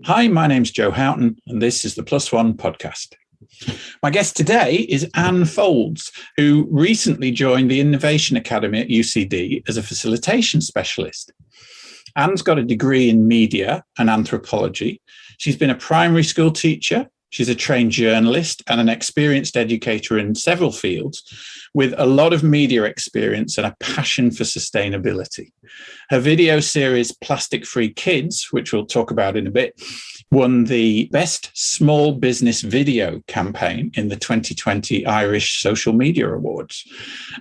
Hi, my name's Joe Houghton, and this is the Plus One podcast. My guest today is Anne Foulds, who recently joined the Innovation Academy at UCD as a Facilitation Specialist. Anne's got a degree in media and anthropology. She's been a primary school teacher. She's a trained journalist and an experienced educator in several fields, with a lot of media experience and a passion for sustainability. Her video series, Plastic Free Kids, which we'll talk about in a bit, won the Best Small Business Video campaign in the 2020 Irish Social Media Awards,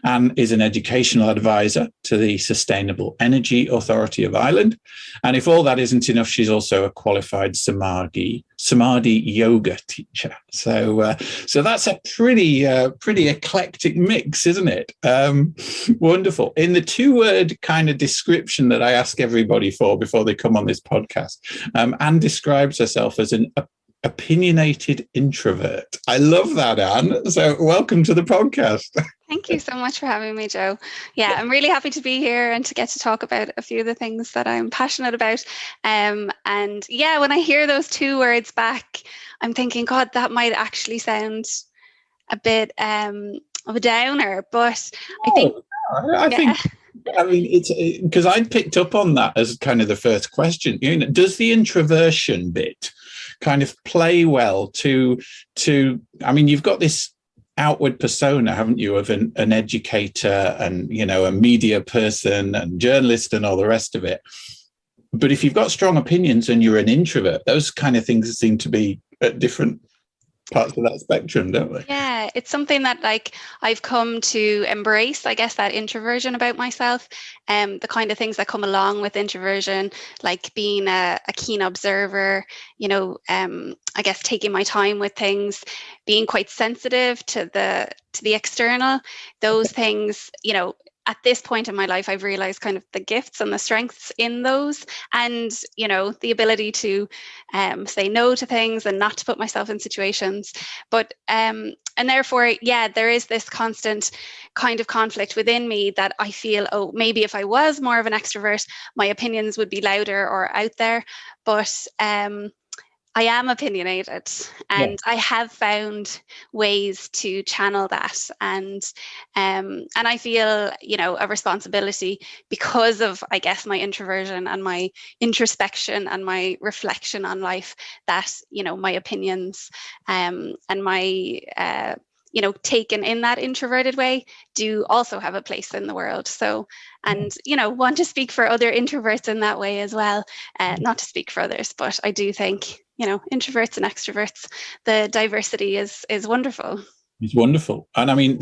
and is an educational advisor to the Sustainable Energy Authority of Ireland. And if all that isn't enough, she's also a qualified Samadhi yoga teacher. So that's a pretty eclectic mix, isn't it? Wonderful. In the two-word kind of description that I ask everybody for before they come on this podcast, Anne describes herself as an opinionated introvert. I love that, Anne. So welcome to the podcast. Thank you so much for having me, Joe. Yeah, I'm really happy to be here and to get to talk about a few of the things that I'm passionate about. And yeah, when I hear those two words back, I'm thinking, God, that might actually sound a bit of a downer, but I think it's because I picked up on that as kind of the first question. You know, does the introversion bit kind of play well to I mean, you've got this outward persona, haven't you, of an educator and, you know, a media person and journalist and all the rest of it. But if you've got strong opinions and you're an introvert, those kind of things seem to be at different parts of that spectrum, don't they? Yeah, it's something that I've come to embrace, I guess, that introversion about myself, and the kind of things that come along with introversion, like being a keen observer, you know, I guess taking my time with things, being quite sensitive to the external, those things, you know. At this point in my life, I've realized kind of the gifts and the strengths in those, and, you know, the ability to say no to things and not to put myself in situations. But and therefore, yeah, there is this constant kind of conflict within me that I feel, oh, maybe if I was more of an extrovert, my opinions would be louder or out there. But I am opinionated, and I have found ways to channel that, and I feel, you know, a responsibility because of, I guess, my introversion and my introspection and my reflection on life, that, you know, my opinions and my you know, taken in that introverted way do also have a place in the world. So, and, you know, want to speak for other introverts in that way as well, not to speak for others, but I do think, you know, introverts and extroverts, the diversity is wonderful. It's wonderful. And I mean,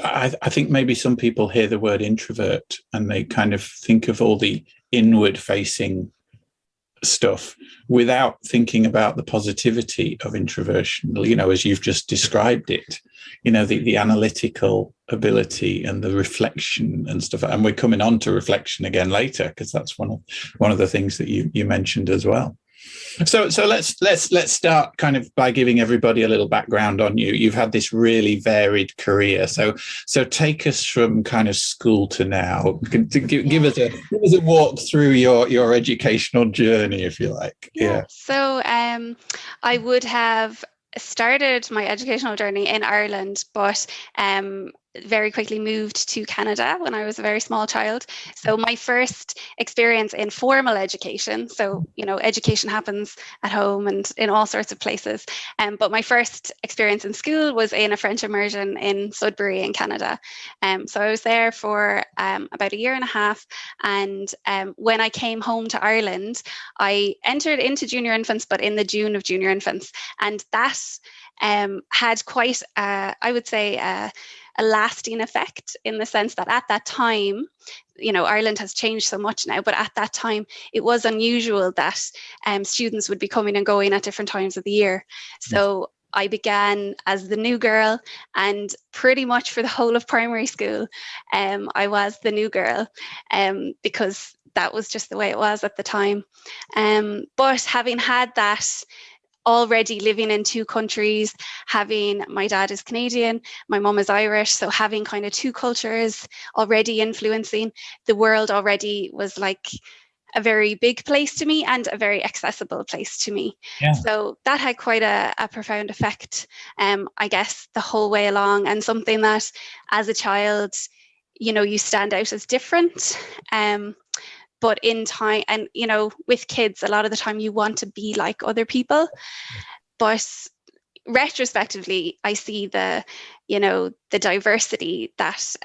I think maybe some people hear the word introvert and they kind of think of all the inward facing stuff without thinking about the positivity of introversion, you know, as you've just described it, you know, the analytical ability and the reflection and stuff. And we're coming on to reflection again later, because that's one of the things that you mentioned as well. So let's start kind of by giving everybody a little background on you. You've had this really varied career. So take us from kind of school to now. Give us a walk through your educational journey, if you like. Yeah. So I would have started my educational journey in Ireland, but very quickly moved to Canada when I was a very small child. So my first experience in formal education, so, you know, education happens at home and in all sorts of places. But my first experience in school was in a French immersion in Sudbury in Canada. So I was there for about a year and a half. And when I came home to Ireland, I entered into junior infants, but in the June of junior infants. And that had quite, I would say, a lasting effect, in the sense that at that time, you know, Ireland has changed so much now, but at that time it was unusual that students would be coming and going at different times of the year. So I began as the new girl, and pretty much for the whole of primary school, I was the new girl, because that was just the way it was at the time. But having had that, already living in two countries, having, my dad is Canadian, my mum is Irish, so having kind of two cultures already influencing, the world already was like a very big place to me and a very accessible place to me. Yeah. So that had quite a profound effect, I guess, the whole way along, and something that as a child, you stand out as different. But in time, and with kids, a lot of the time you want to be like other people. But retrospectively, I see the diversity that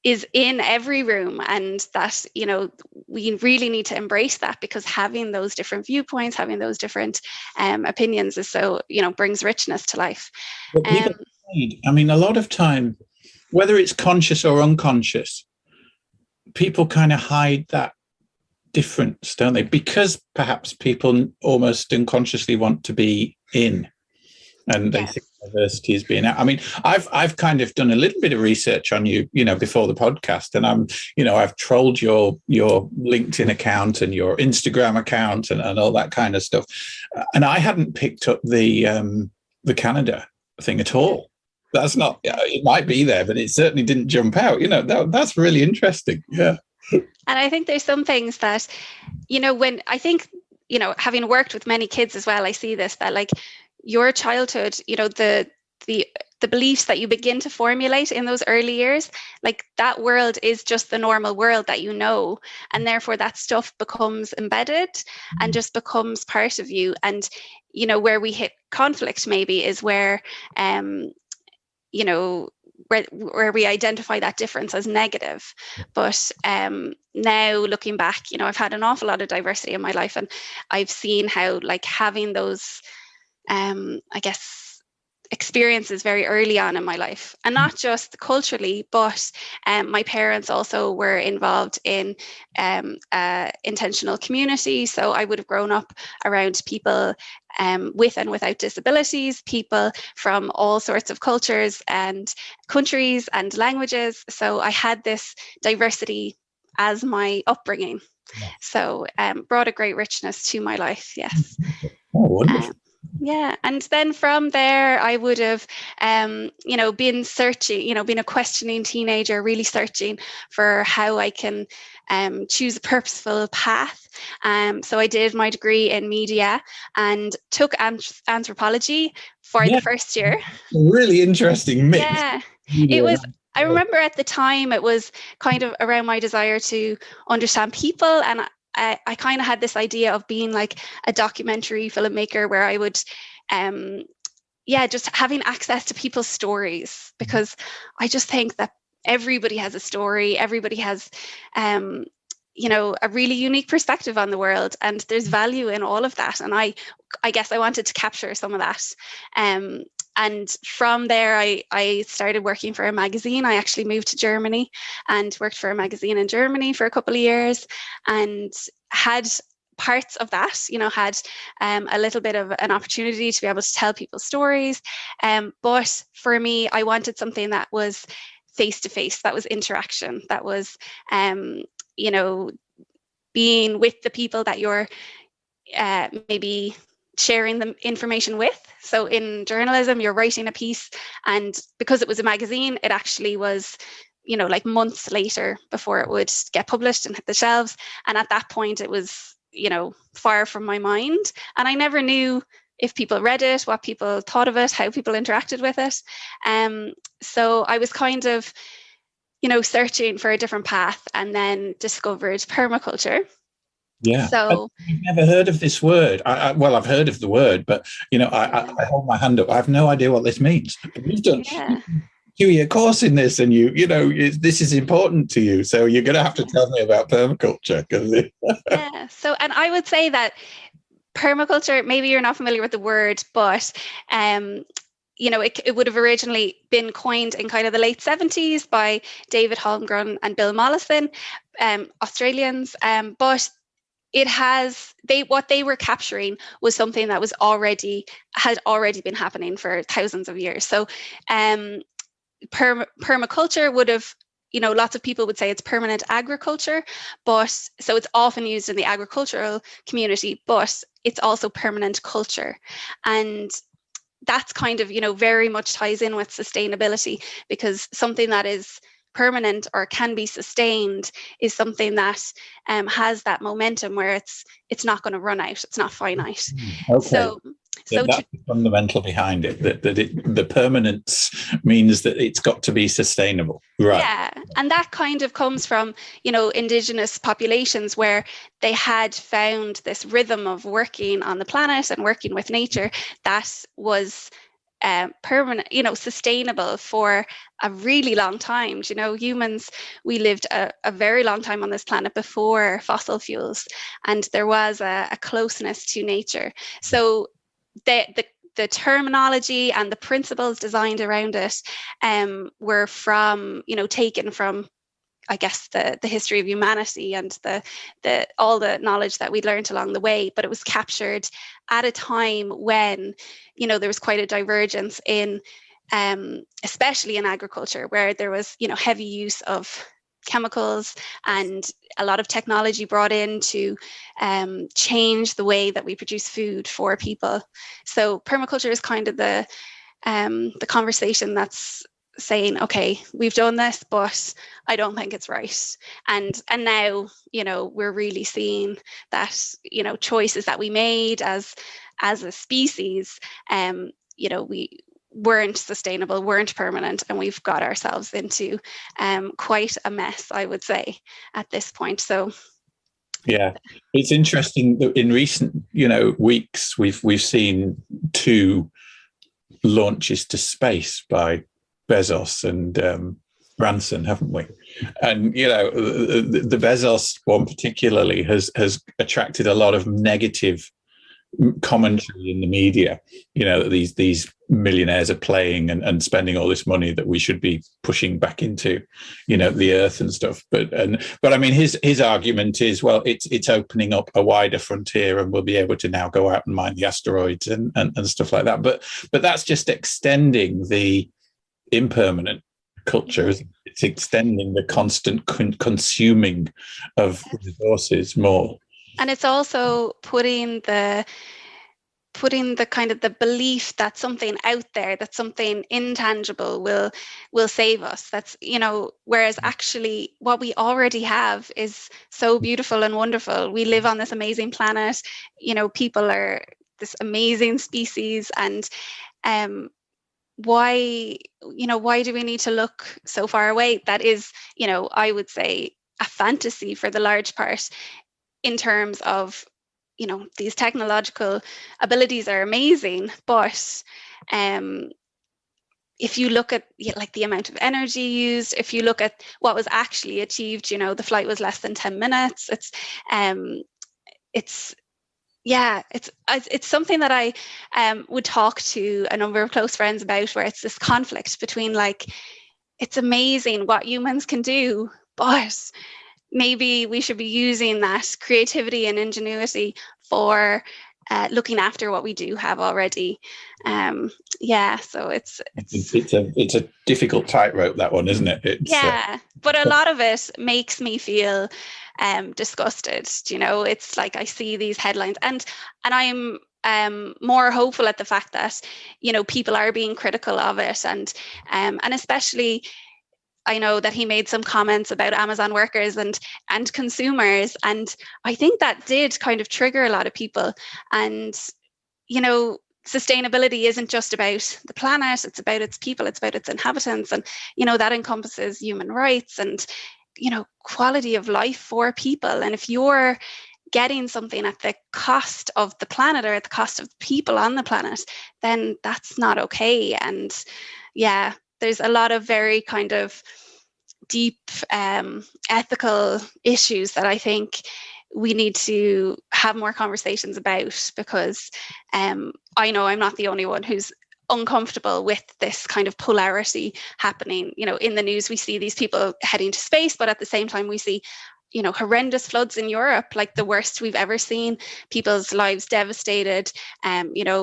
is in every room, and that we really need to embrace that, because having those different viewpoints, having those different opinions is so brings richness to life. But people I mean, a lot of time, whether it's conscious or unconscious, people kind of hide that difference, don't they? Because perhaps people almost unconsciously want to be in, and they think diversity is being out. I mean, I've kind of done a little bit of research on you, before the podcast, and I've trolled your LinkedIn account and your Instagram account and all that kind of stuff, and I hadn't picked up the Canada thing at all. That's not, it might be there, but it certainly didn't jump out. That's really interesting. Yeah. And I think there's some things that, when I think, having worked with many kids as well, I see this, that like your childhood, the beliefs that you begin to formulate in those early years, like that world is just the normal world that and therefore that stuff becomes embedded and just becomes part of you. And, where we hit conflict maybe is where, where we identify that difference as negative. But now looking back, I've had an awful lot of diversity in my life, and I've seen how like having those, I guess, experiences very early on in my life, and not just culturally, but my parents also were involved in intentional community. So I would have grown up around people with and without disabilities, people from all sorts of cultures and countries and languages. So I had this diversity as my upbringing. So brought a great richness to my life. Yes. Oh, wonderful. Yeah. And then from there, I would have, been searching, been a questioning teenager, really searching for how I can choose a purposeful path. So I did my degree in media and took anthropology for the first year. Really interesting mix. Yeah. It was, I remember at the time, it was kind of around my desire to understand people, and I kind of had this idea of being like a documentary filmmaker where I would, just having access to people's stories, because I just think that everybody has a story, everybody has, a really unique perspective on the world, and there's value in all of that. And I guess I wanted to capture some of that. And from there, I started working for a magazine. I actually moved to Germany and worked for a magazine in Germany for a couple of years, and had parts of that, had a little bit of an opportunity to be able to tell people's stories. But for me, I wanted something that was face-to-face, that was interaction, that was, being with the people that you're maybe sharing the information with. So in journalism, you're writing a piece, and because it was a magazine, it actually was, like months later before it would get published and hit the shelves. And at that point, it was, far from my mind. And I never knew if people read it, what people thought of it, how people interacted with it. So I was kind of, searching for a different path, and then discovered permaculture. Yeah. So I've never heard of this word. I've heard of the word, but I hold my hand up. I have no idea what this means. You've done a 2-year course in this, and this is important to you. So you're going to have to tell me about permaculture. Yeah. So, and I would say that permaculture, maybe you're not familiar with the word, but it would have originally been coined in kind of the late 70s by David Holmgren and Bill Mollison, Australians, but what they were capturing was something that had already been happening for thousands of years. So permaculture would have, lots of people would say it's permanent agriculture, but so it's often used in the agricultural community, but it's also permanent culture. And that's kind of, very much ties in with sustainability, because something that is permanent or can be sustained is something that has that momentum where it's not going to run out, it's not finite. Okay. So that's the fundamental behind it, that the permanence means that it's got to be sustainable, right? Yeah, and that kind of comes from, indigenous populations where they had found this rhythm of working on the planet and working with nature that was permanent, sustainable for a really long time. Humans, we lived a very long time on this planet before fossil fuels, and there was a closeness to nature. So the terminology and the principles designed around it were taken from, I guess, the history of humanity and the all the knowledge that we'd learned along the way. But it was captured at a time when, there was quite a divergence in, especially in agriculture, where there was, heavy use of chemicals and a lot of technology brought in to change the way that we produce food for people. So permaculture is kind of the conversation that's saying, okay, we've done this, but I don't think it's right. And now, we're really seeing that, choices that we made as a species, we weren't sustainable, weren't permanent, and we've got ourselves into quite a mess, I would say, at this point. So yeah, it's interesting that in recent weeks we've seen 2 launches to space by Bezos and Branson, haven't we? And the Bezos one particularly has attracted a lot of negative commentary in the media, that these millionaires are playing and spending all this money that we should be pushing back into the earth and stuff. But I mean, his argument is, well, it's opening up a wider frontier and we'll be able to now go out and mine the asteroids and stuff like that. But that's just extending the impermanent culture. It's extending the constant consuming of resources more. And it's also putting the kind of the belief that something out there, that something intangible will save us. That's, whereas actually what we already have is so beautiful and wonderful. We live on this amazing planet. People are this amazing species, and why do we need to look so far away? That is, I would say, a fantasy for the large part, in terms of, these technological abilities are amazing, but if you look at the amount of energy used, if you look at what was actually achieved, the flight was less than 10 minutes. It's something that I would talk to a number of close friends about, where it's this conflict between, it's amazing what humans can do, but maybe we should be using that creativity and ingenuity for looking after what we do have already. So it's a difficult tightrope, that one, isn't it? But a lot of it makes me feel disgusted. It's like I see these headlines, and I'm more hopeful at the fact that people are being critical of it, and especially, I know that he made some comments about Amazon workers and consumers, and I think that did kind of trigger a lot of people. And sustainability isn't just about the planet, it's about its people, it's about its inhabitants, and that encompasses human rights and quality of life for people. And if you're getting something at the cost of the planet or at the cost of the people on the planet, then that's not okay. And there's a lot of very kind of deep ethical issues that I think we need to have more conversations about, because I know I'm not the only one who's uncomfortable with this kind of polarity happening. In the news, we see these people heading to space, but at the same time, we see horrendous floods in Europe, like the worst we've ever seen, people's lives devastated,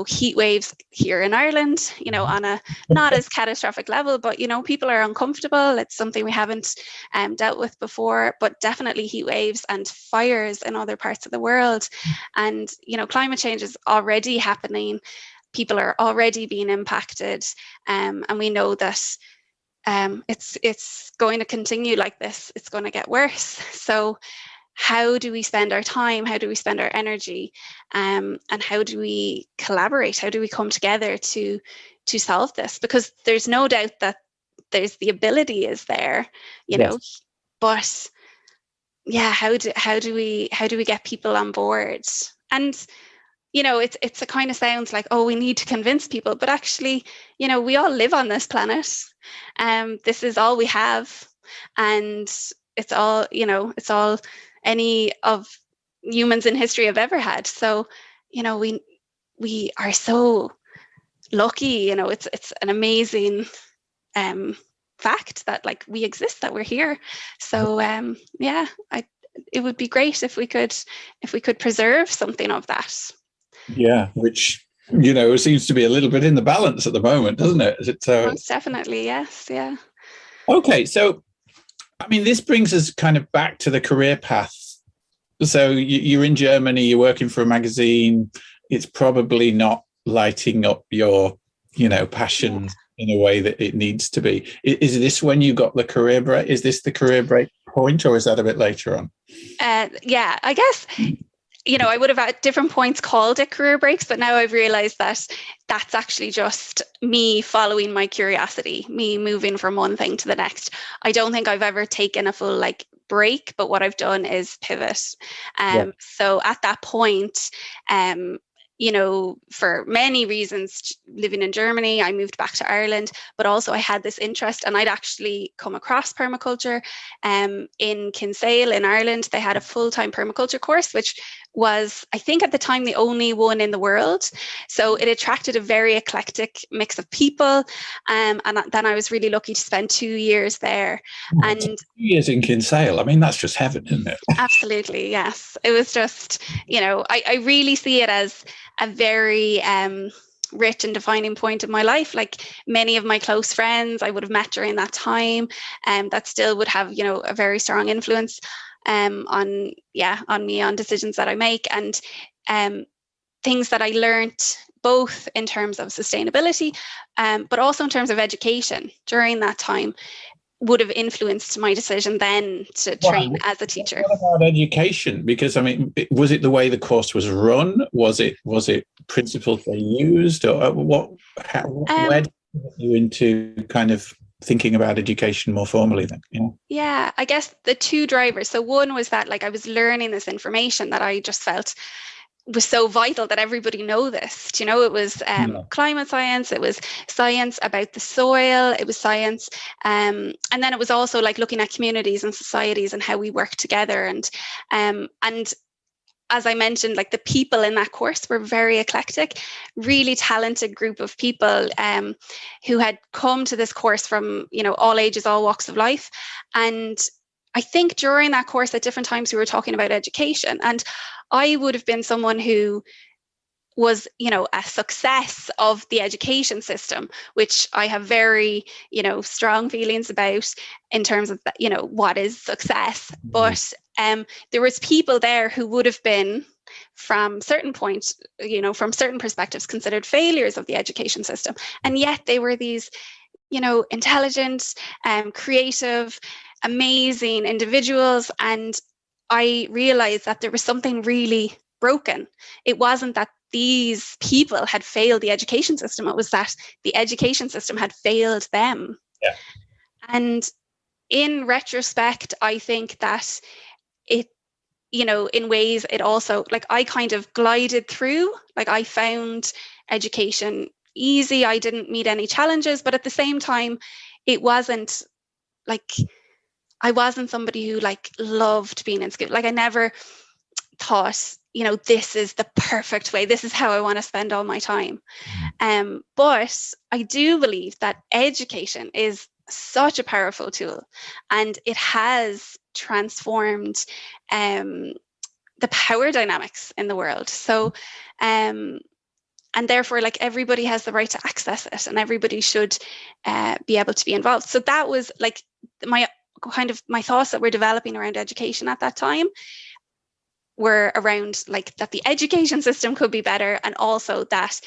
heat waves here in Ireland, on a not as catastrophic level, but, people are uncomfortable. It's something we haven't dealt with before, but definitely heat waves and fires in other parts of the world. And, climate change is already happening. People are already being impacted. And we know that it's going to continue like this. It's going to get worse. So how do we spend our time? How do we spend our energy? And how do we collaborate? How do we come together to solve this? Because there's no doubt that there's the ability is there, you know, but yeah, how do we get people on board? And you know, it's a kind of sounds like, oh, we need to convince people, but actually, you know, we all live on this planet. This is all we have, and it's all, you know, it's all any of humans in history have ever had. So, you know, we are so lucky. You know, it's an amazing fact that like we exist, that we're here. So yeah, it would be great if we could preserve something of that. Yeah, which, you know, seems to be a little bit in the balance at the moment, doesn't it? Most definitely, yes, yeah. Okay, so I mean, this brings us kind of back to the career path. So you're in Germany, you're working for a magazine. It's probably not lighting up your, you know, passion in a way that it needs to be. Is this when you got the career break? Is this the career break point, or is that a bit later on? Yeah, I guess, you know, I would have at different points called it career breaks, but now I've realized that that's actually just me following my curiosity, me moving from one thing to the next. I don't think I've ever taken a full like break, but what I've done is pivot. So at that point, you know, for many reasons, living in Germany, I moved back to Ireland, but also I had this interest, and I'd actually come across permaculture in Kinsale in Ireland. They had a full-time permaculture course, which was, I think at the time, the only one in the world. So it attracted a very eclectic mix of people. And then I was really lucky to spend 2 years there. And 2 years in Kinsale, I mean, that's just heaven, isn't it? Absolutely, yes. It was just, you know, I really see it as a very rich and defining point of my life. Like many of my close friends I would have met during that time, that still would have, you know, a very strong influence on me, on decisions that I make, and things that I learned both in terms of sustainability, but also in terms of education during that time would have influenced my decision then to train as a teacher. What about education? Because I mean, was it the way the course was run? Was it principles they used, or where did you into kind of thinking about education more formally then? Yeah, I guess the two drivers. So one was that like I was learning this information that I just felt was so vital that everybody know this. You know, it was climate science, it was science about the soil, it was science, and then it was also like looking at communities and societies and how we work together. And as I mentioned, like the people in that course were very eclectic, really talented group of people who had come to this course from, you know, all ages, all walks of life. And I think during that course at different times we were talking about education, and I would have been someone who was, you know, a success of the education system, which I have very, you know, strong feelings about in terms of, you know, what is success. Mm-hmm. But there was people there who would have been, from certain points, you know, from certain perspectives, considered failures of the education system. And yet they were these, you know, intelligent, creative, amazing individuals. And I realized that there was something really broken. It wasn't that these people had failed the education system. It was that the education system had failed them. Yeah. And in retrospect, I think that it, you know, in ways it also, like I kind of glided through, like I found education easy. I didn't meet any challenges, but at the same time, it wasn't like, I wasn't somebody who like loved being in school. Like I never thought, you know, this is the perfect way. This is how I want to spend all my time. But I do believe that education is such a powerful tool, and it has transformed the power dynamics in the world. So, and therefore, like everybody has the right to access it, and everybody should be able to be involved. So that was like my thoughts that were developing around education at that time were around like that the education system could be better, and also that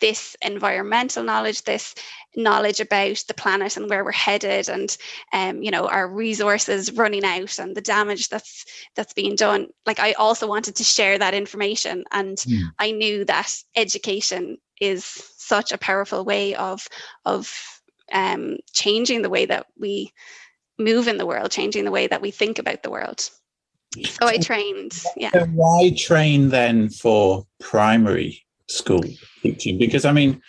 this environmental knowledge, this knowledge about the planet and where we're headed, and our resources running out and the damage that's being done. Like, I also wanted to share that information, and I knew that education is such a powerful way of changing the way that we move in the world, changing the way that we think about the world. So I trained. So why train then for primary school teaching? Because I mean,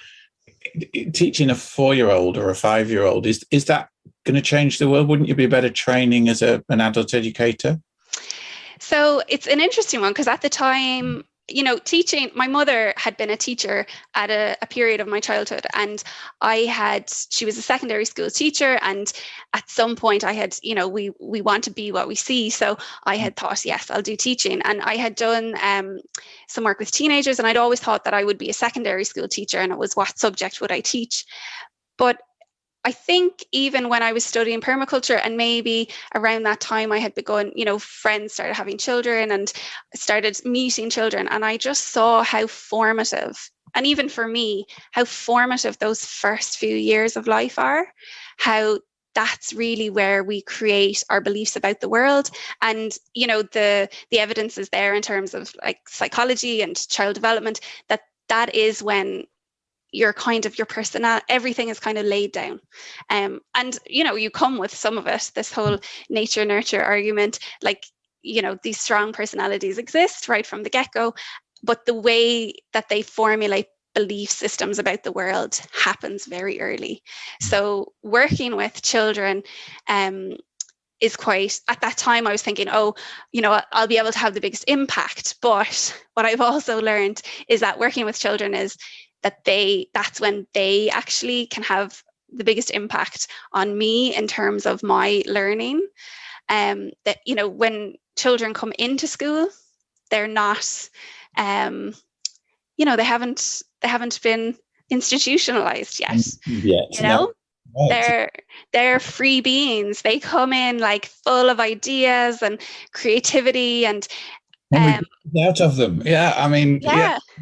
teaching a 4-year-old or a 5-year-old, is that going to change the world? Wouldn't you be better training as an adult educator? So it's an interesting one, because at the time, teaching, my mother had been a teacher at a period of my childhood, and she was a secondary school teacher, and at some point I had, we want to be what we see. So I had thought, yes, I'll do teaching. And I had done some work with teenagers, and I'd always thought that I would be a secondary school teacher, and it was, what subject would I teach? But I think even when I was studying permaculture, and maybe around that time I had begun, friends started having children and started meeting children. And I just saw how formative, and even for me, how formative those first few years of life are, how that's really where we create our beliefs about the world. And, the evidence is there in terms of like psychology and child development, that is when your personality, everything is kind of laid down. And, you come with some of it, this whole nature nurture argument, like, these strong personalities exist right from the get-go, but the way that they formulate belief systems about the world happens very early. So working with children is quite, at that time I was thinking, I'll be able to have the biggest impact. But what I've also learned is that working with children is that's when they actually can have the biggest impact on me in terms of my learning. That, when children come into school, they're not, they haven't been institutionalized yet. No. Right. They're free beings. They come in like full of ideas and creativity, and out of them. Yeah. I mean,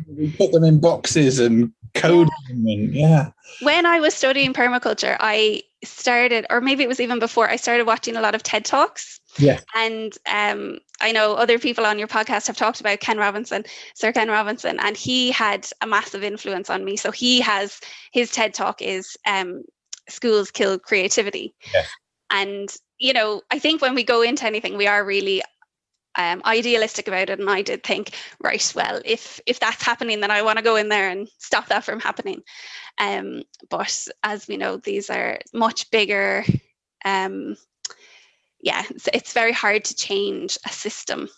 we put them in boxes and code them, and When I was studying permaculture, I started, or maybe it was even before, I started watching a lot of TED Talks. Yeah. And I know other people on your podcast have talked about Sir Ken Robinson, and he had a massive influence on me. So his TED Talk is Schools Kill Creativity. Yes. And, I think when we go into anything, we are really idealistic about it. And I did think, right, well, if that's happening, then I want to go in there and stop that from happening. But as we know, these are much bigger. It's very hard to change a system.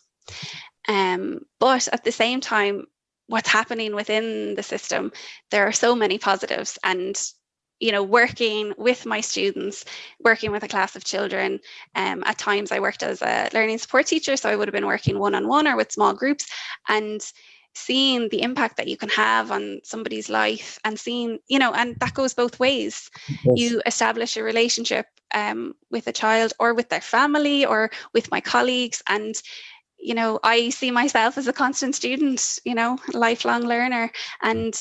But at the same time, what's happening within the system, there are so many positives. And working with my students, working with a class of children. At times I worked as a learning support teacher, so I would have been working one-on-one or with small groups, and seeing the impact that you can have on somebody's life, and seeing, and that goes both ways. Yes. You establish a relationship with a child, or with their family, or with my colleagues, and I see myself as a constant student, lifelong learner, and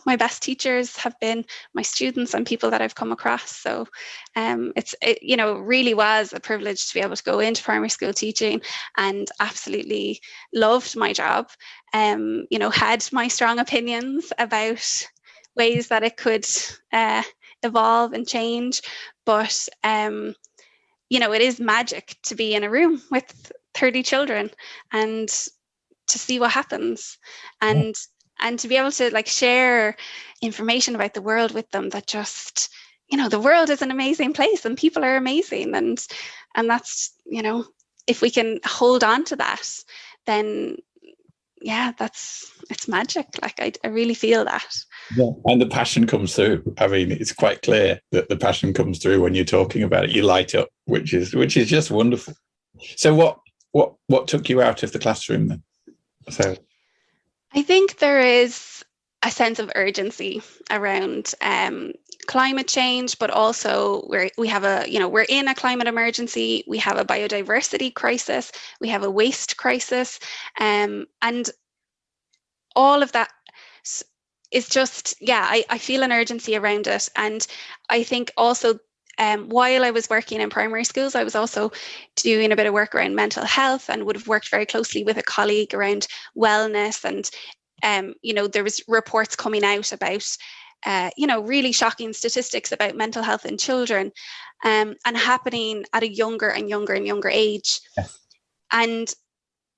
my best teachers have been my students and people that I've come across. So it really was a privilege to be able to go into primary school teaching, and absolutely loved my job. Had my strong opinions about ways that it could evolve and change. But, it is magic to be in a room with 30 children and to see what happens. And to be able to share information about the world with them, that just, the world is an amazing place and people are amazing. And that's, if we can hold on to that, then it's magic. I really feel that. Yeah. And the passion comes through. I mean, it's quite clear that the passion comes through when you're talking about it. You light up, which is just wonderful. So what took you out of the classroom then? So I think there is a sense of urgency around climate change, but also we're in a climate emergency. We have a biodiversity crisis. We have a waste crisis, and all of that is just, I feel an urgency around it. And I think also while I was working in primary schools, I was also doing a bit of work around mental health and would have worked very closely with a colleague around wellness. And, there was reports coming out about, really shocking statistics about mental health in children and happening at a younger and younger age. Yes. And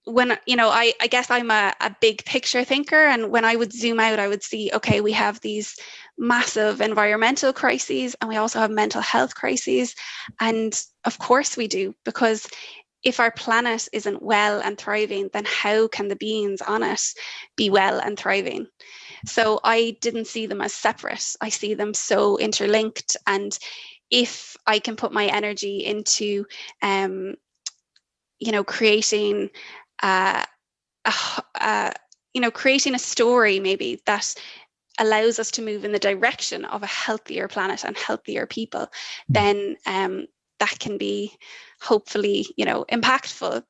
when, I guess I'm a big picture thinker. And when I would zoom out, I would see, okay, we have these massive environmental crises and we also have mental health crises. And of course we do, because if our planet isn't well and thriving, then how can the beings on it be well and thriving? So I didn't see them as separate. I see them so interlinked. And if I can put my energy into, creating creating a story maybe that allows us to move in the direction of a healthier planet and healthier people, then that can be hopefully, impactful.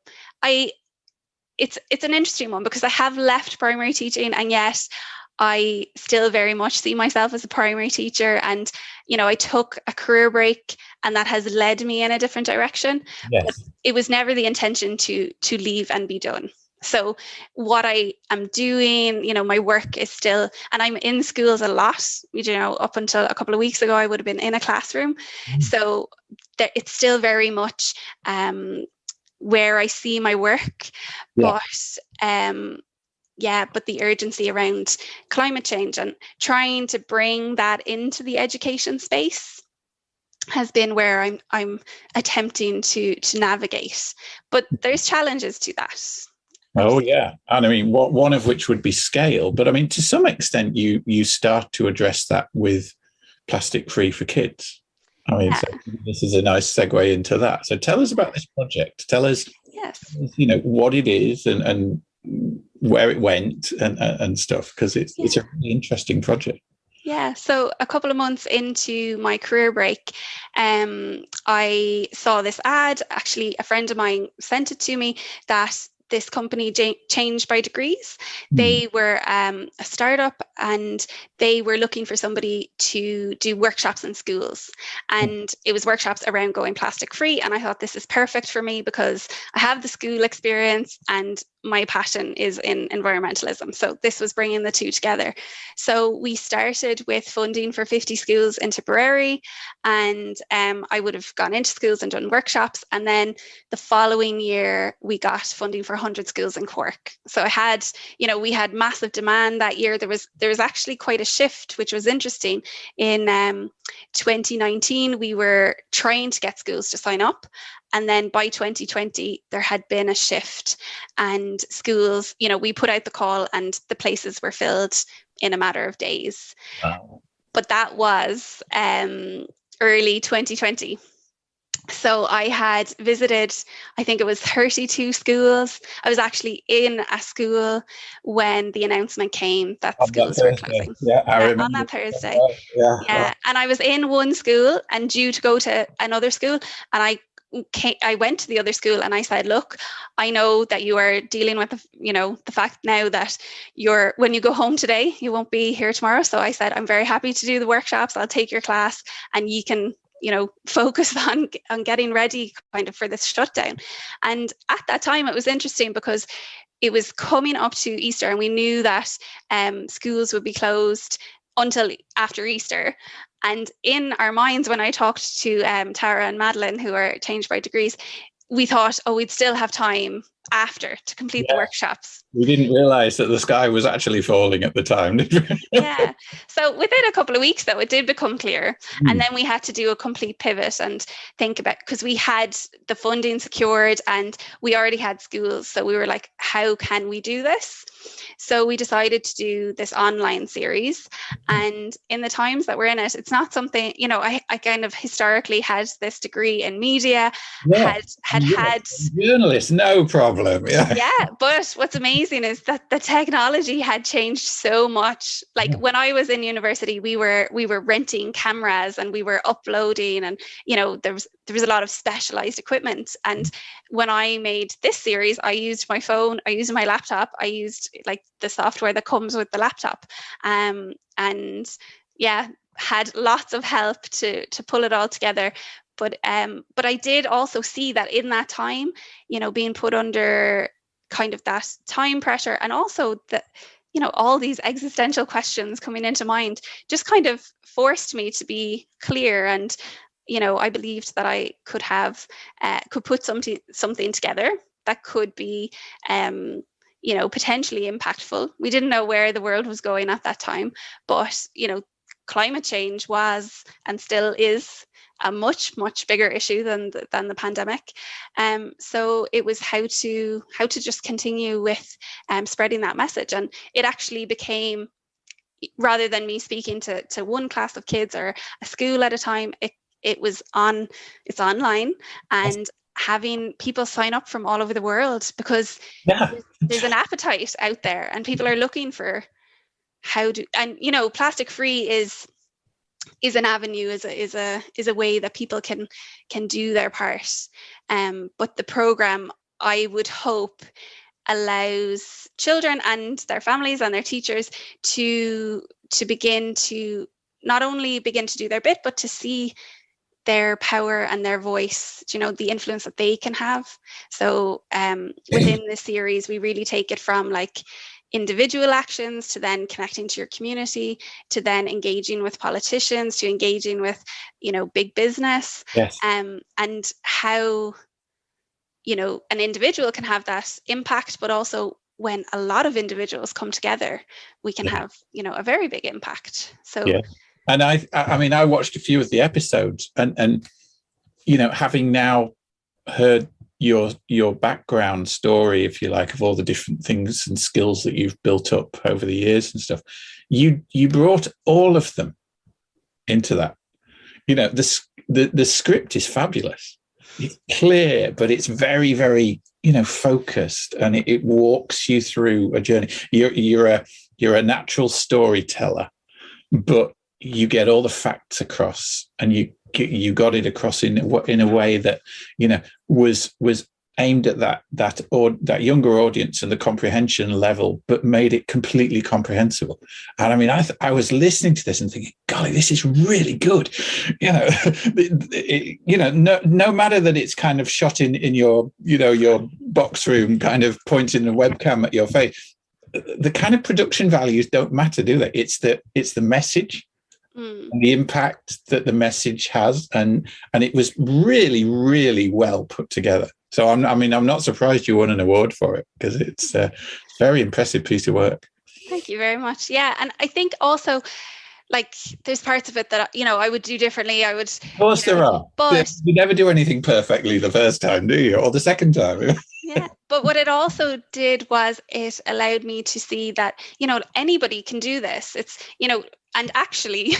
It's an interesting one because I have left primary teaching, and yet I still very much see myself as a primary teacher. And, I took a career break and that has led me in a different direction. Yes. But it was never the intention to leave and be done. So what I am doing, my work is still, and I'm in schools a lot, up until a couple of weeks ago, I would have been in a classroom. So it's still very much where I see my work. Yeah. But the urgency around climate change and trying to bring that into the education space has been where I'm attempting to navigate. But there's challenges to that. Oh, yeah. And I mean, one of which would be scale. But I mean, to some extent, you start to address that with Plastic Free for Kids. I mean, so this is a nice segue into that. So tell us about this project. Tell us, what it is and where it went and stuff, because it's a really interesting project. Yeah, so a couple of months into my career break, I saw this ad. Actually, a friend of mine sent it to me that this company Changed by Degrees. They were a startup and they were looking for somebody to do workshops in schools. And it was workshops around going plastic free. And I thought this is perfect for me because I have the school experience and my passion is in environmentalism. So this was bringing the two together. So we started with funding for 50 schools in Tipperary, and I would have gone into schools and done workshops. And then the following year, we got funding for 100 schools in Cork. So I had, we had massive demand that year. There was actually quite a shift, which was interesting. In 2019, we were trying to get schools to sign up. And then by 2020, there had been a shift and schools, we put out the call and the places were filled in a matter of days. Wow. But that was early 2020. So I had visited, I think it was 32 schools. I was actually in a school when the announcement came that schools were closing. Yeah, I remember. On that Thursday. Yeah. And I was in one school and due to go to another school, and I went to the other school and I said, look, I know that you are dealing with, the fact now that when you go home today, you won't be here tomorrow. So I said, I'm very happy to do the workshops. I'll take your class and you can, focus on getting ready kind of for this shutdown. And at that time, it was interesting because it was coming up to Easter and we knew that schools would be closed until after Easter. And in our minds, when I talked to Tara and Madeline, who are Changed by Degrees, we thought, we'd still have time after to complete the workshops. We didn't realize that the sky was actually falling at the time, did we? Yeah. So within a couple of weeks, though, it did become clear. And then we had to do a complete pivot and think about, because we had the funding secured and we already had schools. So we were like, how can we do this? So we decided to do this online series. And in the times that we're in it, it's not something, I kind of historically had this degree in media, had journalist, no problem. problem. Yeah. Yeah, but what's amazing is that the technology had changed so much. Like when I was in university, we were renting cameras and we were uploading, and there was a lot of specialized equipment. And when I made this series, I used my phone, I used my laptop, I used like the software that comes with the laptop, and yeah, had lots of help to pull it all together. But I did also see that in that time, being put under kind of that time pressure, and also that, all these existential questions coming into mind, just kind of forced me to be clear. And, I believed that I could put something together that could be, potentially impactful. We didn't know where the world was going at that time, but, climate change was and still is a much, much bigger issue than the pandemic. So it was how to just continue with spreading that message. And it actually became, rather than me speaking to one class of kids or a school at a time, it's online, and having people sign up from all over the world, because there's an appetite out there and people are looking for plastic free is an avenue, is a way that people can do their part. But the program, I would hope, allows children and their families and their teachers to begin to not only begin to do their bit, but to see their power and their voice, the influence that they can have. So within this series, we really take it from like individual actions to then connecting to your community, to then engaging with politicians, to engaging with, big business. Yes. And how, an individual can have that impact, but also when a lot of individuals come together, we can have, a very big impact. So, yeah. And I watched a few of the episodes, and having now heard your background story, if you like, of all the different things and skills that you've built up over the years and stuff, you brought all of them into that. The script is fabulous. It's clear, but it's very, very focused, and it walks you through a journey. You're a natural storyteller, but you get all the facts across, and you got it across in a way that was aimed at that younger audience and the comprehension level, but made it completely comprehensible. And I mean, I was listening to this and thinking, golly, this is really good. No matter that it's kind of shot in your your box room, kind of pointing the webcam at your face, the kind of production values don't matter, do they? It's the message. And the impact that the message has, and it was really, really well put together. So I'm not surprised you won an award for it, because it's a very impressive piece of work. Thank you very much. Yeah, and I think also, like, there's parts of it that I would do differently. I would. Of course, there are. But you never do anything perfectly the first time, do you? Or the second time? Yeah, but what it also did was it allowed me to see that anybody can do this. It's and actually,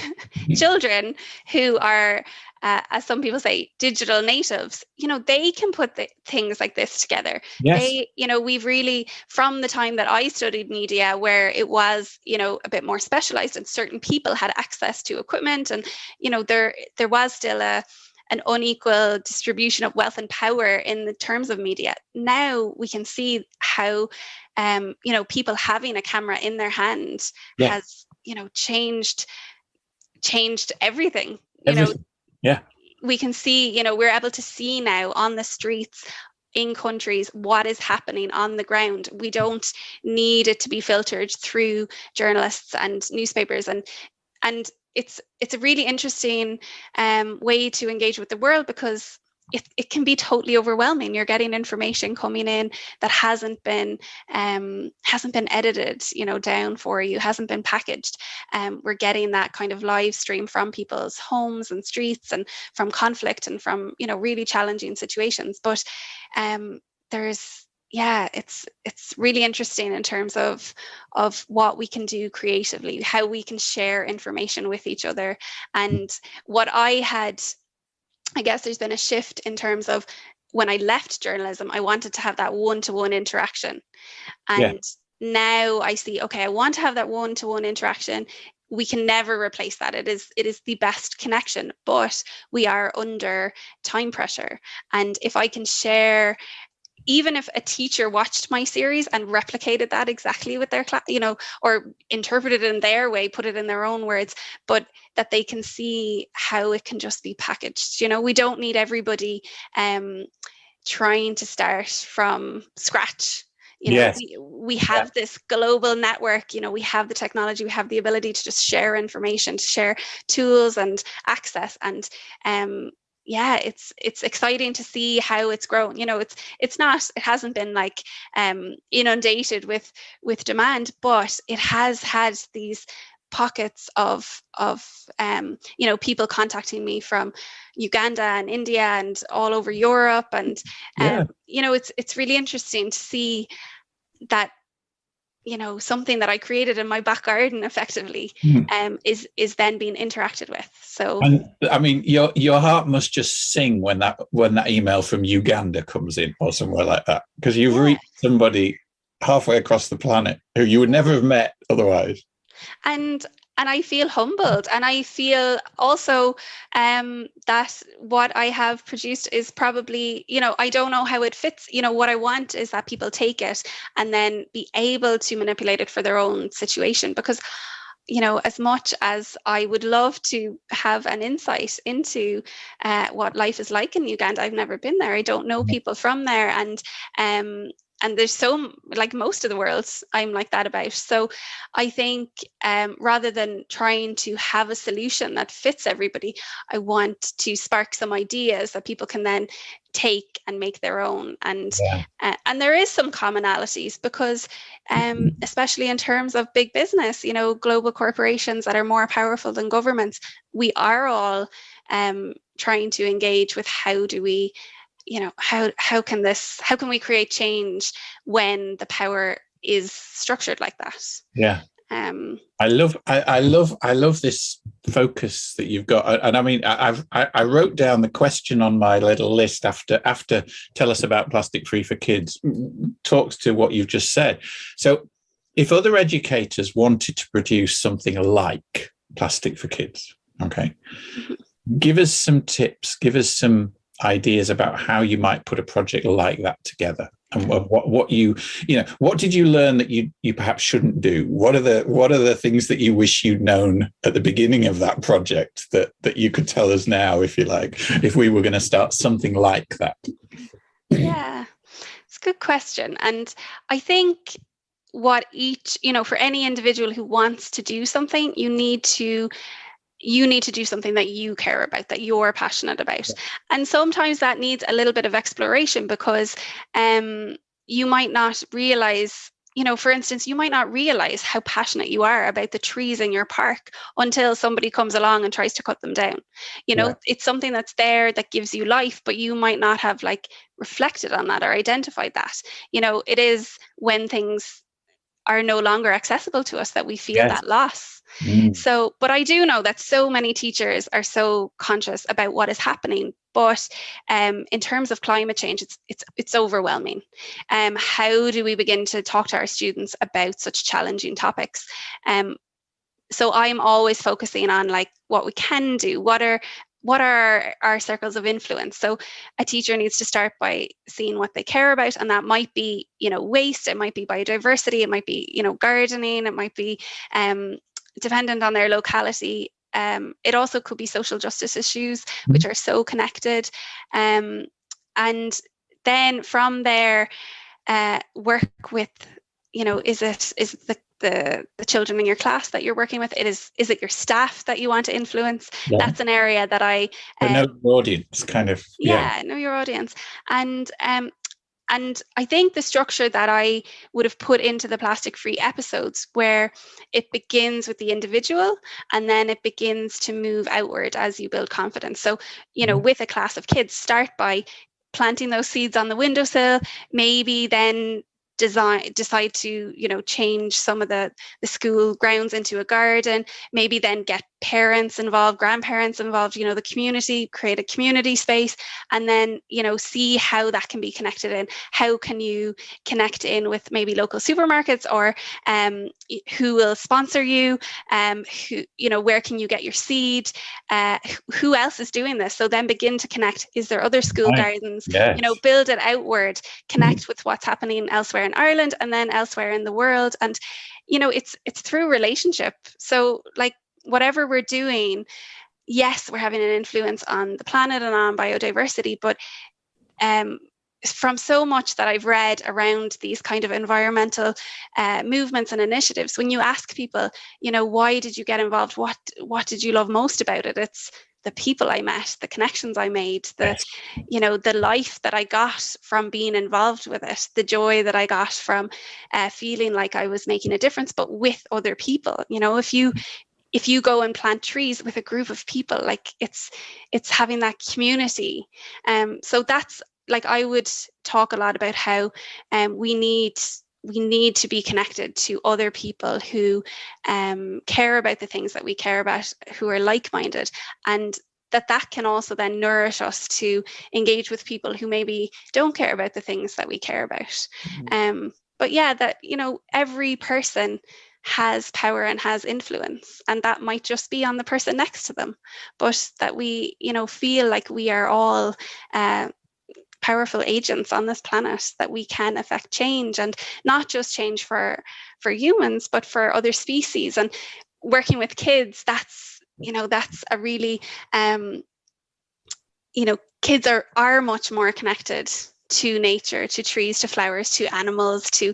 children who are, as some people say, digital natives, they can put things like this together. Yes. We've really, from the time that I studied media, where it was, a bit more specialized and certain people had access to equipment, and, there was still an unequal distribution of wealth and power in the terms of media. Now we can see how, people having a camera in their hand has, changed everything. Yeah. We can see, we're able to see now on the streets in countries what is happening on the ground. We don't need it to be filtered through journalists and newspapers, and it's a really interesting way to engage with the world, because it can be totally overwhelming. You're getting information coming in that hasn't been edited, down for you, hasn't been packaged. We're getting that kind of live stream from people's homes and streets, and from conflict, and from really challenging situations. But it's really interesting in terms of what we can do creatively, how we can share information with each other. And what I guess there's been a shift in terms of when I left journalism, I wanted to have that one-to-one interaction. Yeah. And now I see, okay, I want to have that one-to-one interaction. We can never replace that. It is the best connection, but we are under time pressure. And if I can share, even if a teacher watched my series and replicated that exactly with their class, or interpreted it in their way, put it in their own words, but that they can see how it can just be packaged. We don't need everybody trying to start from scratch. Yes. We have this global network, we have the technology, we have the ability to just share information, to share tools and access. And it's exciting to see how it's grown. It hasn't been like inundated with demand, but it has had these pockets of people contacting me from Uganda and India and all over Europe. And it's really interesting to see that something that I created in my back garden effectively is then being interacted with. So, and I mean, your heart must just sing when that email from Uganda comes in or somewhere like that, because you've reached somebody halfway across the planet who you would never have met otherwise. And I feel humbled, and I feel also that what I have produced is probably, I don't know how it fits. What I want is that people take it and then be able to manipulate it for their own situation, because as much as I would love to have an insight into what life is like in Uganda, I've never been there. I don't know people from there, and there's like most of the world I'm like that about. So I think rather than trying to have a solution that fits everybody, I want to spark some ideas that people can then take and make their own. And there is some commonalities, because especially in terms of big business, global corporations that are more powerful than governments, we are all trying to engage with how do we, how can we create change when the power is structured like that? Yeah. I love this focus that you've got. And I mean, I wrote down the question on my little list after tell us about Plastic Free for Kids talks to what you've just said. So if other educators wanted to produce something like Plastic for Kids, okay, give us some tips, give us some ideas about how you might put a project like that together, and what did you learn that you perhaps shouldn't do? What are the things that you wish you'd known at the beginning of that project that you could tell us now, if you like, if we were going to start something like that? Yeah, it's a good question. And I think what for any individual who wants to do something, you need to do something that you care about, that you're passionate about. And sometimes that needs a little bit of exploration, because you might not realize, for instance, you might not realize how passionate you are about the trees in your park until somebody comes along and tries to cut them down. It's something that's there that gives you life, but you might not have reflected on that or identified that. It is when things are no longer accessible to us that we feel that loss. So, but I do know that so many teachers are so conscious about what is happening, but in terms of climate change, it's overwhelming. How do we begin to talk to our students about such challenging topics? So I'm always focusing on what we can do. What are our circles of influence? So a teacher needs to start by seeing what they care about, and that might be, waste, it might be biodiversity, it might be, gardening, it might be dependent on their locality. It also could be social justice issues, which are so connected. And then from there, work with, is the children in your class that you're working with? Is it your staff that you want to influence? That's an area that I know your audience, kind of. Know your audience. And I think the structure that I would have put into the Plastic Free episodes, where it begins with the individual and then it begins to move outward as you build confidence. So, with a class of kids, start by planting those seeds on the windowsill, maybe then decide to change some of the school grounds into a garden, maybe then get parents involved, grandparents involved, the community, create a community space, and then, see how that can be connected in. How can you connect in with maybe local supermarkets, or who will sponsor you, where can you get your seed, who else is doing this? So then begin to connect. Is there other school gardens? Yes. Build it outward, connect with what's happening elsewhere in Ireland and then elsewhere in the world. And it's through relationship. So like whatever we're doing, yes, we're having an influence on the planet and on biodiversity, but from so much that I've read around these kind of environmental movements and initiatives, when you ask people, why did you get involved? What did you love most about it? It's the people I met, the connections I made, the life that I got from being involved with it, the joy that I got from feeling like I was making a difference, but with other people. If you go and plant trees with a group of people, like it's having that community. So that's like, I would talk a lot about how we need to be connected to other people who care about the things that we care about, who are like-minded, and that can also then nourish us to engage with people who maybe don't care about the things that we care about. But yeah, that, every person has power and has influence, and that might just be on the person next to them, but that we, feel like we are all powerful agents on this planet, that we can affect change, and not just change for humans, but for other species. And working with kids, that's a really, kids are much more connected to nature, to trees, to flowers, to animals, to,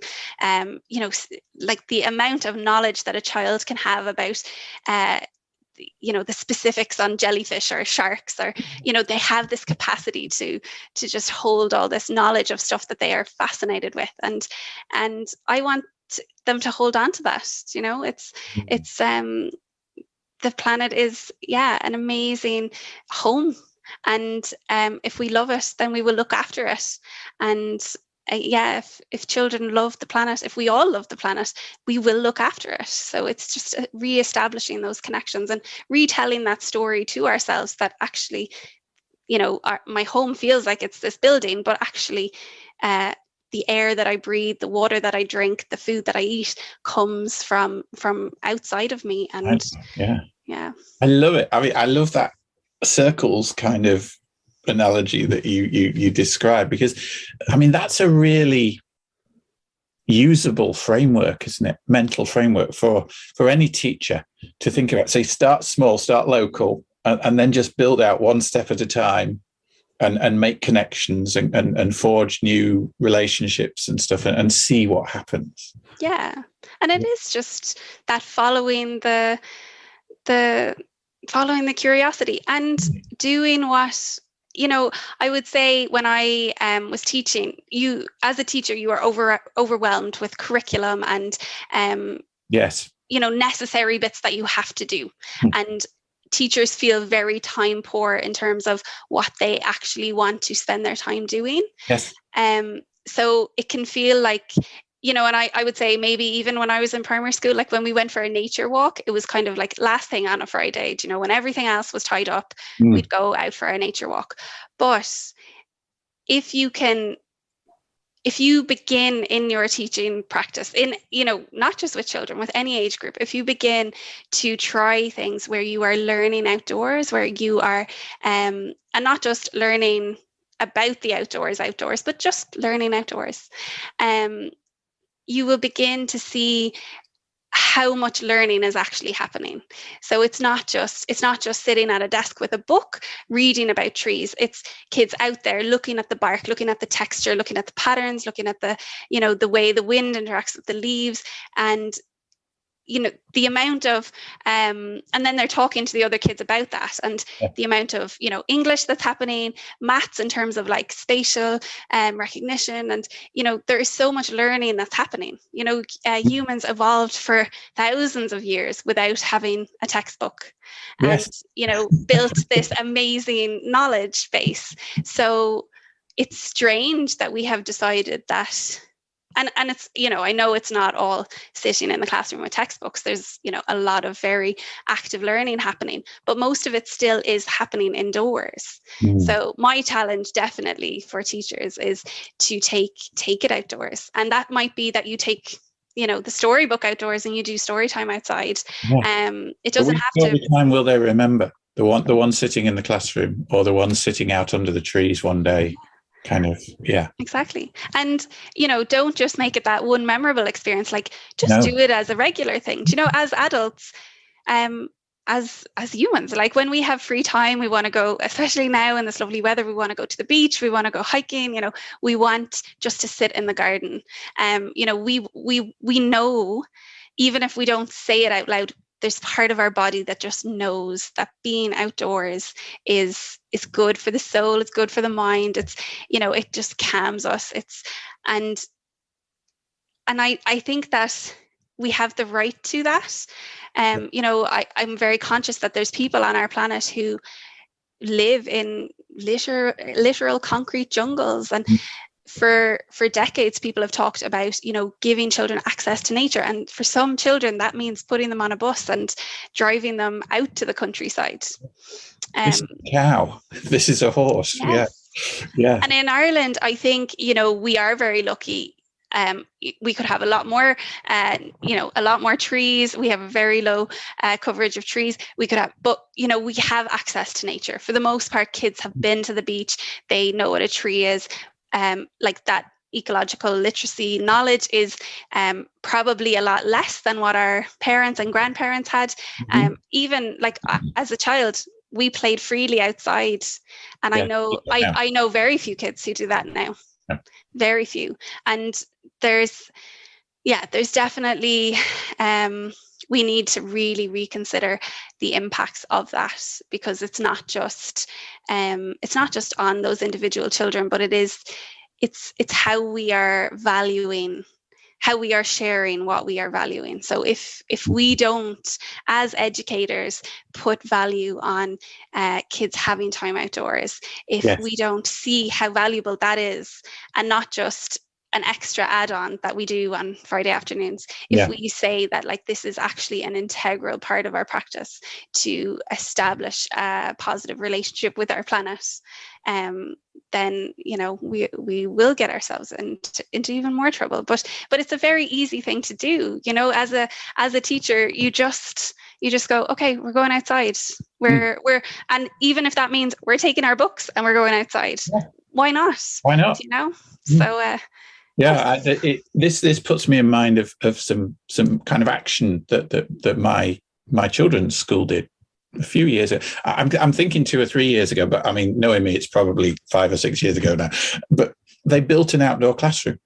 like the amount of knowledge that a child can have about, the specifics on jellyfish or sharks, or, they have this capacity to just hold all this knowledge of stuff that they are fascinated with. And I want them to hold on to that. It's the planet is, an amazing home. And if we love it, then we will look after it. And if children love the planet, if we all love the planet, we will look after it. So it's just re-establishing those connections and retelling that story to ourselves, that actually, my home feels like it's this building, but actually the air that I breathe, the water that I drink, the food that I eat comes from outside of me. And yeah, I love it. I mean, I love that circles kind of analogy that you describe, because I mean, that's a really usable framework, isn't it? Mental framework for any teacher to think about. Say, start small, start local, and then just build out one step at a time, and make connections and forge new relationships and stuff, and see what happens. Yeah. And it is just that following the curiosity and doing what, I would say when I was teaching, you as a teacher, you are overwhelmed with curriculum and yes, necessary bits that you have to do. And teachers feel very time poor in terms of what they actually want to spend their time doing. Yes. So it can feel like, and I would say maybe even when I was in primary school, like when we went for a nature walk, it was kind of like last thing on a Friday, when everything else was tied up, we'd go out for a nature walk. But if you begin in your teaching practice, in, not just with children, with any age group, if you begin to try things where you are learning outdoors, where you are, and not just learning about the outdoors, but just learning outdoors, you will begin to see how much learning is actually happening. So it's not just sitting at a desk with a book reading about trees. It's kids out there looking at the bark, looking at the texture, looking at the patterns, looking at the the way the wind interacts with the leaves, and the amount of and then they're talking to the other kids about that, and the amount of English that's happening, maths in terms of like spatial recognition, and there is so much learning that's happening. Humans evolved for thousands of years without having a textbook, and built this amazing knowledge base. So it's strange that we have decided that And it's, I know it's not all sitting in the classroom with textbooks. There's, a lot of very active learning happening, but most of it still is happening indoors. So my challenge definitely for teachers is to take it outdoors. And that might be that you take, the storybook outdoors and you do story time outside. It doesn't have to. Which time will they remember? The one sitting in the classroom, or the one sitting out under the trees one day? Kind of, yeah. Exactly. And, don't just make it that one memorable experience, like just do it as a regular thing. As adults, as humans, like when we have free time, we want to go, especially now in this lovely weather, we want to go to the beach, we want to go hiking, we want just to sit in the garden. We know, even if we don't say it out loud, there's part of our body that just knows that being outdoors is good for the soul. It's good for the mind. It's, it just calms us. And I think that we have the right to that. I'm very conscious that there's people on our planet who live in literal concrete jungles, and for decades, people have talked about, giving children access to nature. And for some children, that means putting them on a bus and driving them out to the countryside. This is a cow. This is a horse. Yes. Yeah. And in Ireland, I think, we are very lucky. We could have a lot more trees. We have a very low coverage of trees. But we have access to nature. For the most part, kids have been to the beach. They know what a tree is. Like that ecological literacy knowledge is probably a lot less than what our parents and grandparents had. Even like as a child, we played freely outside, and I know very few kids who do that now. Very few. And there's definitely we need to really reconsider the impacts of that, because it's not just on those individual children, but it's how we are valuing, how we are sharing what we are valuing. So if we don't, as educators, put value on kids having time outdoors, if we don't see how valuable that is, and not just an extra add-on that we do on Friday afternoons, if we say that like this is actually an integral part of our practice to establish a positive relationship with our planet, then we will get ourselves into even more trouble. But it's a very easy thing to do. As a teacher, you just go, okay, we're going outside. We're and even if that means we're taking our books and we're going outside, why not? So. Yeah, this puts me in mind of some kind of action that my children's school did a few years ago. I'm thinking 2 or 3 years ago, but I mean, knowing me, it's probably 5 or 6 years ago now. But they built an outdoor classroom.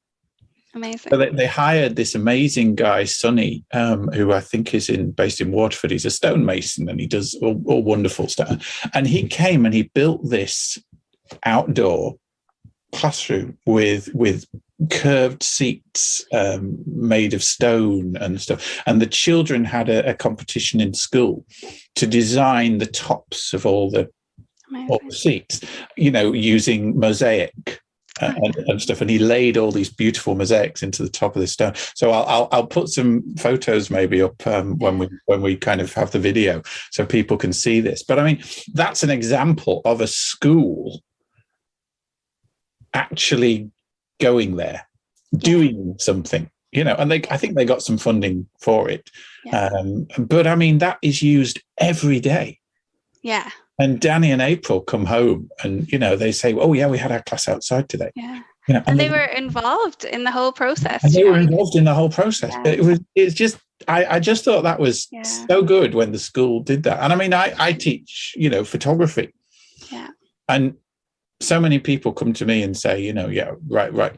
Amazing. So they hired this amazing guy, Sonny, who I think is based in Waterford. He's a stonemason and he does all wonderful stuff. And he came and he built this outdoor classroom with curved seats made of stone and stuff. And the children had a competition in school to design the tops of all the seats, using mosaic and stuff. And he laid all these beautiful mosaics into the top of the stone. So I'll put some photos maybe up when we kind of have the video so people can see this. But I mean, that's an example of a school actually going there, doing something, and I think they got some funding for it. But I mean, that is used every day. Yeah. And Danny and April come home and, they say, oh yeah, we had our class outside today. Yeah. And they were involved in the whole process. And they were involved in the whole process. Yeah. It's just, I just thought that was so good when the school did that. And I mean, I teach, photography. Yeah. And so many people come to me and say, right,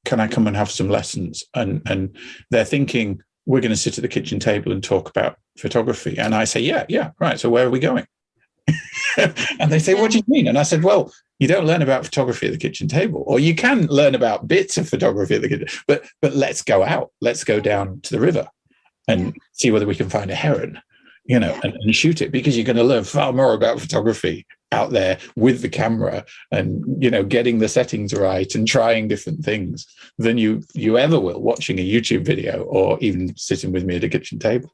can I come and have some lessons? And they're thinking we're going to sit at the kitchen table and talk about photography. And I say, yeah, right. So where are we going? And they say, what do you mean? And I said, well, you don't learn about photography at the kitchen table, or you can learn about bits of photography at the kitchen, but let's go out. Let's go down to the river and see whether we can find a heron, and shoot it, because you're going to learn far more about photography out there with the camera and, you know, getting the settings right and trying different things than you ever will watching a YouTube video or even sitting with me at a kitchen table.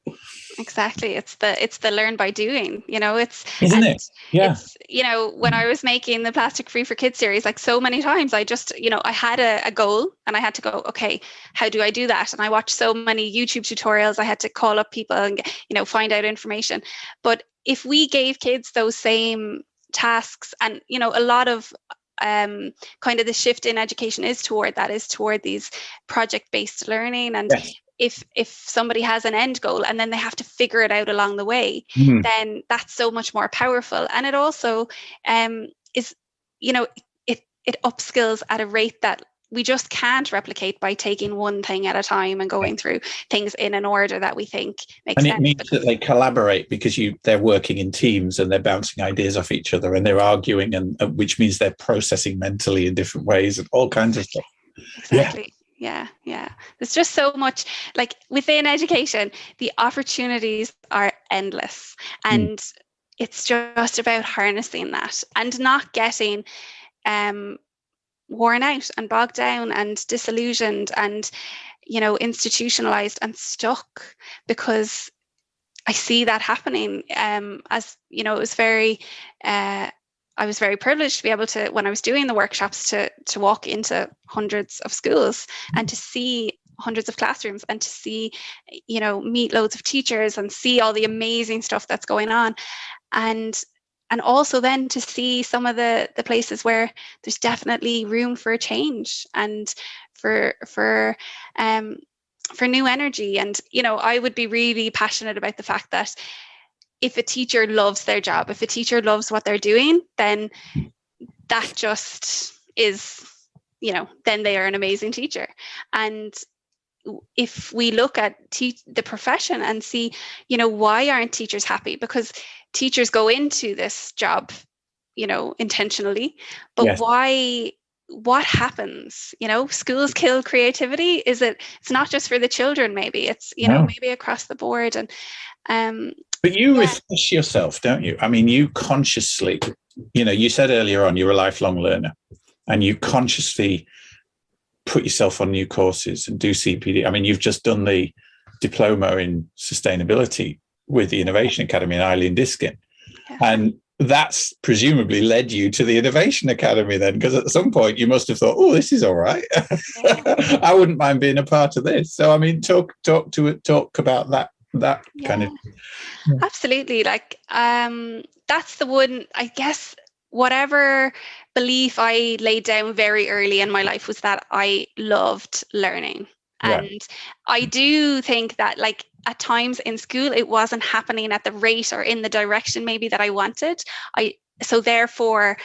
Exactly. It's the learn by doing, you know, Isn't it? Yeah. It's, you know, when I was making the Plastic Free for Kids series, like so many times I just, you know, I had a goal and I had to go, okay, how do I do that? And I watched so many YouTube tutorials. I had to call up people and, you know, find out information. But if we gave kids those same tasks, and, you know, a lot of kind of the shift in education is toward these project-based learning. And yes. If somebody has an end goal and then they have to figure it out along the way, then that's so much more powerful. And it also is, you know, it upskills at a rate that we just can't replicate by taking one thing at a time and going through things in an order that we think makes sense. And it means that they collaborate because they're working in teams and they're bouncing ideas off each other and they're arguing, and which means they're processing mentally in different ways and all kinds of stuff. Exactly. Yeah. There's just so much, like within education, the opportunities are endless, and it's just about harnessing that and not getting worn out and bogged down and disillusioned and, you know, institutionalized and stuck, because I see that happening. As you know, it was very I was very privileged to be able to, when I was doing the workshops, to walk into hundreds of schools and to see hundreds of classrooms and to see, you know, meet loads of teachers and see all the amazing stuff that's going on. And also then to see some of the places where there's definitely room for a change and for new energy. And, you know, I would be really passionate about the fact that if a teacher loves their job, if a teacher loves what they're doing, then that just is, you know, then they are an amazing teacher. And if we look at the profession and see, you know, why aren't teachers happy? Because teachers go into this job, you know, intentionally, but yes. why? What happens? You know, schools kill creativity. It's not just for the children, maybe it's, you know, maybe across the board. And but you refresh yourself, don't you? I mean, you consciously, you know, you said earlier on you're a lifelong learner and you consciously put yourself on new courses and do CPD. I mean, you've just done the diploma in sustainability with the Innovation Academy and Eileen Diskin. Yeah. And that's presumably led you to the Innovation Academy then, because at some point you must have thought, oh, this is all right. Yeah. I wouldn't mind being a part of this. So, I mean, talk about that kind of. Yeah. Absolutely. Like, that's the one, I guess, whatever belief I laid down very early in my life was that I loved learning. And I do think that, like, at times in school, it wasn't happening at the rate or in the direction maybe that I wanted. So therefore,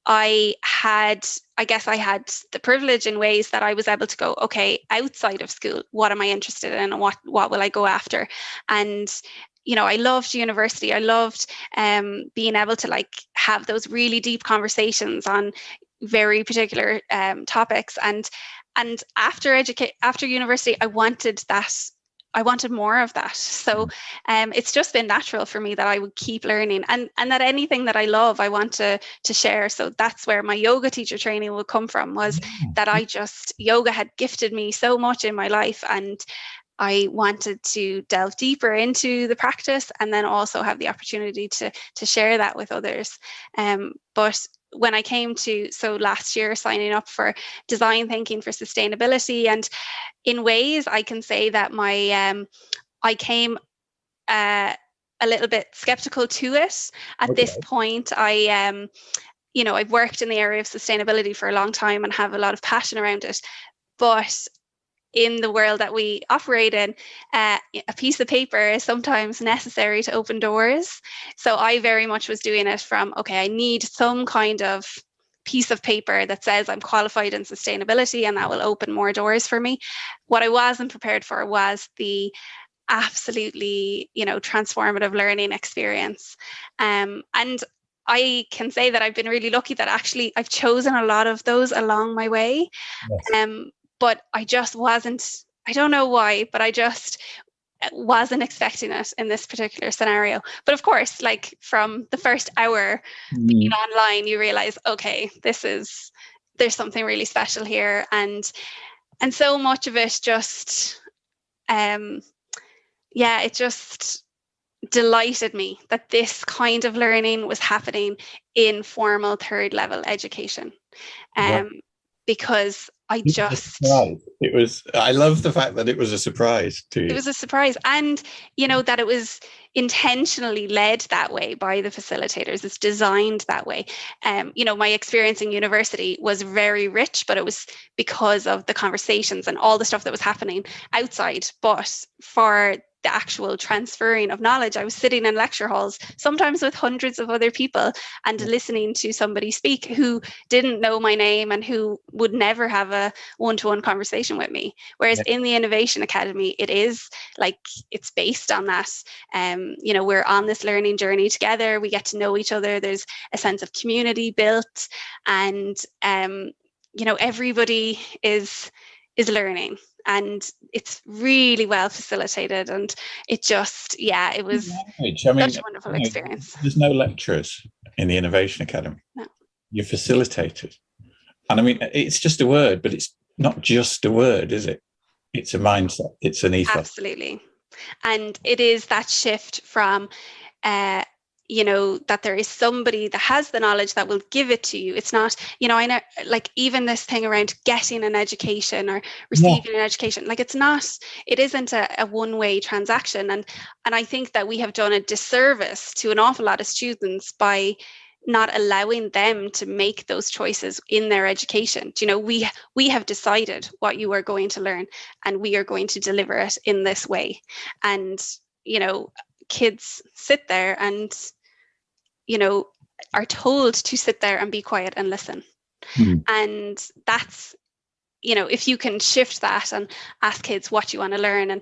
I had the privilege in ways that I was able to go, okay, outside of school, what am I interested in and what will I go after? And, you know, I loved university. I loved being able to, like, have those really deep conversations on very particular topics. And after university, I wanted more of that. So it's just been natural for me that I would keep learning, and that anything that I love, I want to share. So that's where my yoga teacher training would come from, was that yoga had gifted me so much in my life, and I wanted to delve deeper into the practice and then also have the opportunity to share that with others. But when I came to, last year, signing up for design thinking for sustainability, and in ways I can say that I came a little bit skeptical to it at this point. I've worked in the area of sustainability for a long time and have a lot of passion around it, but in the world that we operate in, a piece of paper is sometimes necessary to open doors. So I very much was doing it from, okay, I need some kind of piece of paper that says I'm qualified in sustainability and that will open more doors for me. What I wasn't prepared for was the absolutely, transformative learning experience. And I can say that I've been really lucky that actually I've chosen a lot of those along my way. Yes. But I just wasn't, I don't know why, but I just wasn't expecting it in this particular scenario. But of course, like from the first hour being online, you realize, okay, there's something really special here. And so much of it just, it just delighted me that this kind of learning was happening in formal third level education. Because I love the fact that it was a surprise to you. It was a surprise. And, that it was intentionally led that way by the facilitators. It's designed that way. My experience in university was very rich, but it was because of the conversations and all the stuff that was happening outside. But for the actual transferring of knowledge, I was sitting in lecture halls, sometimes with hundreds of other people, and listening to somebody speak who didn't know my name and who would never have a one-to-one conversation with me. Whereas in the Innovation Academy, it is like, it's based on that. We're on this learning journey together. We get to know each other. There's a sense of community built, and everybody is such it's really well facilitated, and it just, it was such a wonderful experience. There's no lecturers in the Innovation Academy. No. You're facilitated. And I mean, it's just a word, but it's not just a word, is it? It's a mindset. It's an ethos. Absolutely. And it is that shift from, that there is somebody that has the knowledge that will give it to you. It's not, I know, like, even this thing around getting an education or receiving an education, like, it isn't a one-way transaction. And I think that we have done a disservice to an awful lot of students by not allowing them to make those choices in their education. We have decided what you are going to learn, and we are going to deliver it in this way. And, kids sit there and, are told to sit there and be quiet and listen. And that's, if you can shift that and ask kids what you want to learn, and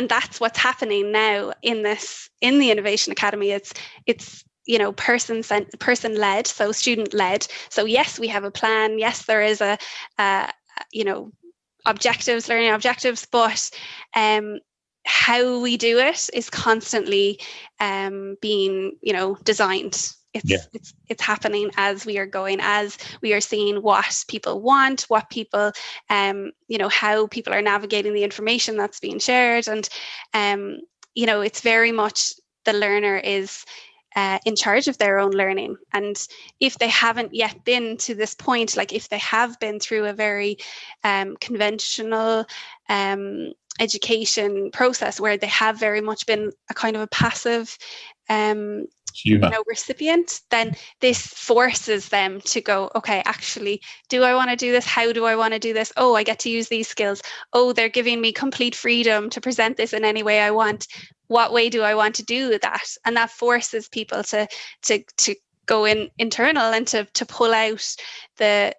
that's what's happening now in the Innovation Academy. It's person led, so student led. So yes, we have a plan. Yes, there is a objectives, learning objectives, but how we do it is constantly being designed. It's happening as we are going, as we are seeing what people want, what people how people are navigating the information that's being shared. And it's very much the learner is in charge of their own learning. And if they haven't yet been to this point, like if they have been through a very conventional education process where they have very much been a kind of a passive recipient, then this forces them to go, okay, actually, do I want to do this? How do I want to do this? Oh, I get to use these skills. Oh, they're giving me complete freedom to present this in any way I want. What way do I want to do that? And that forces people to go in internal and to pull out the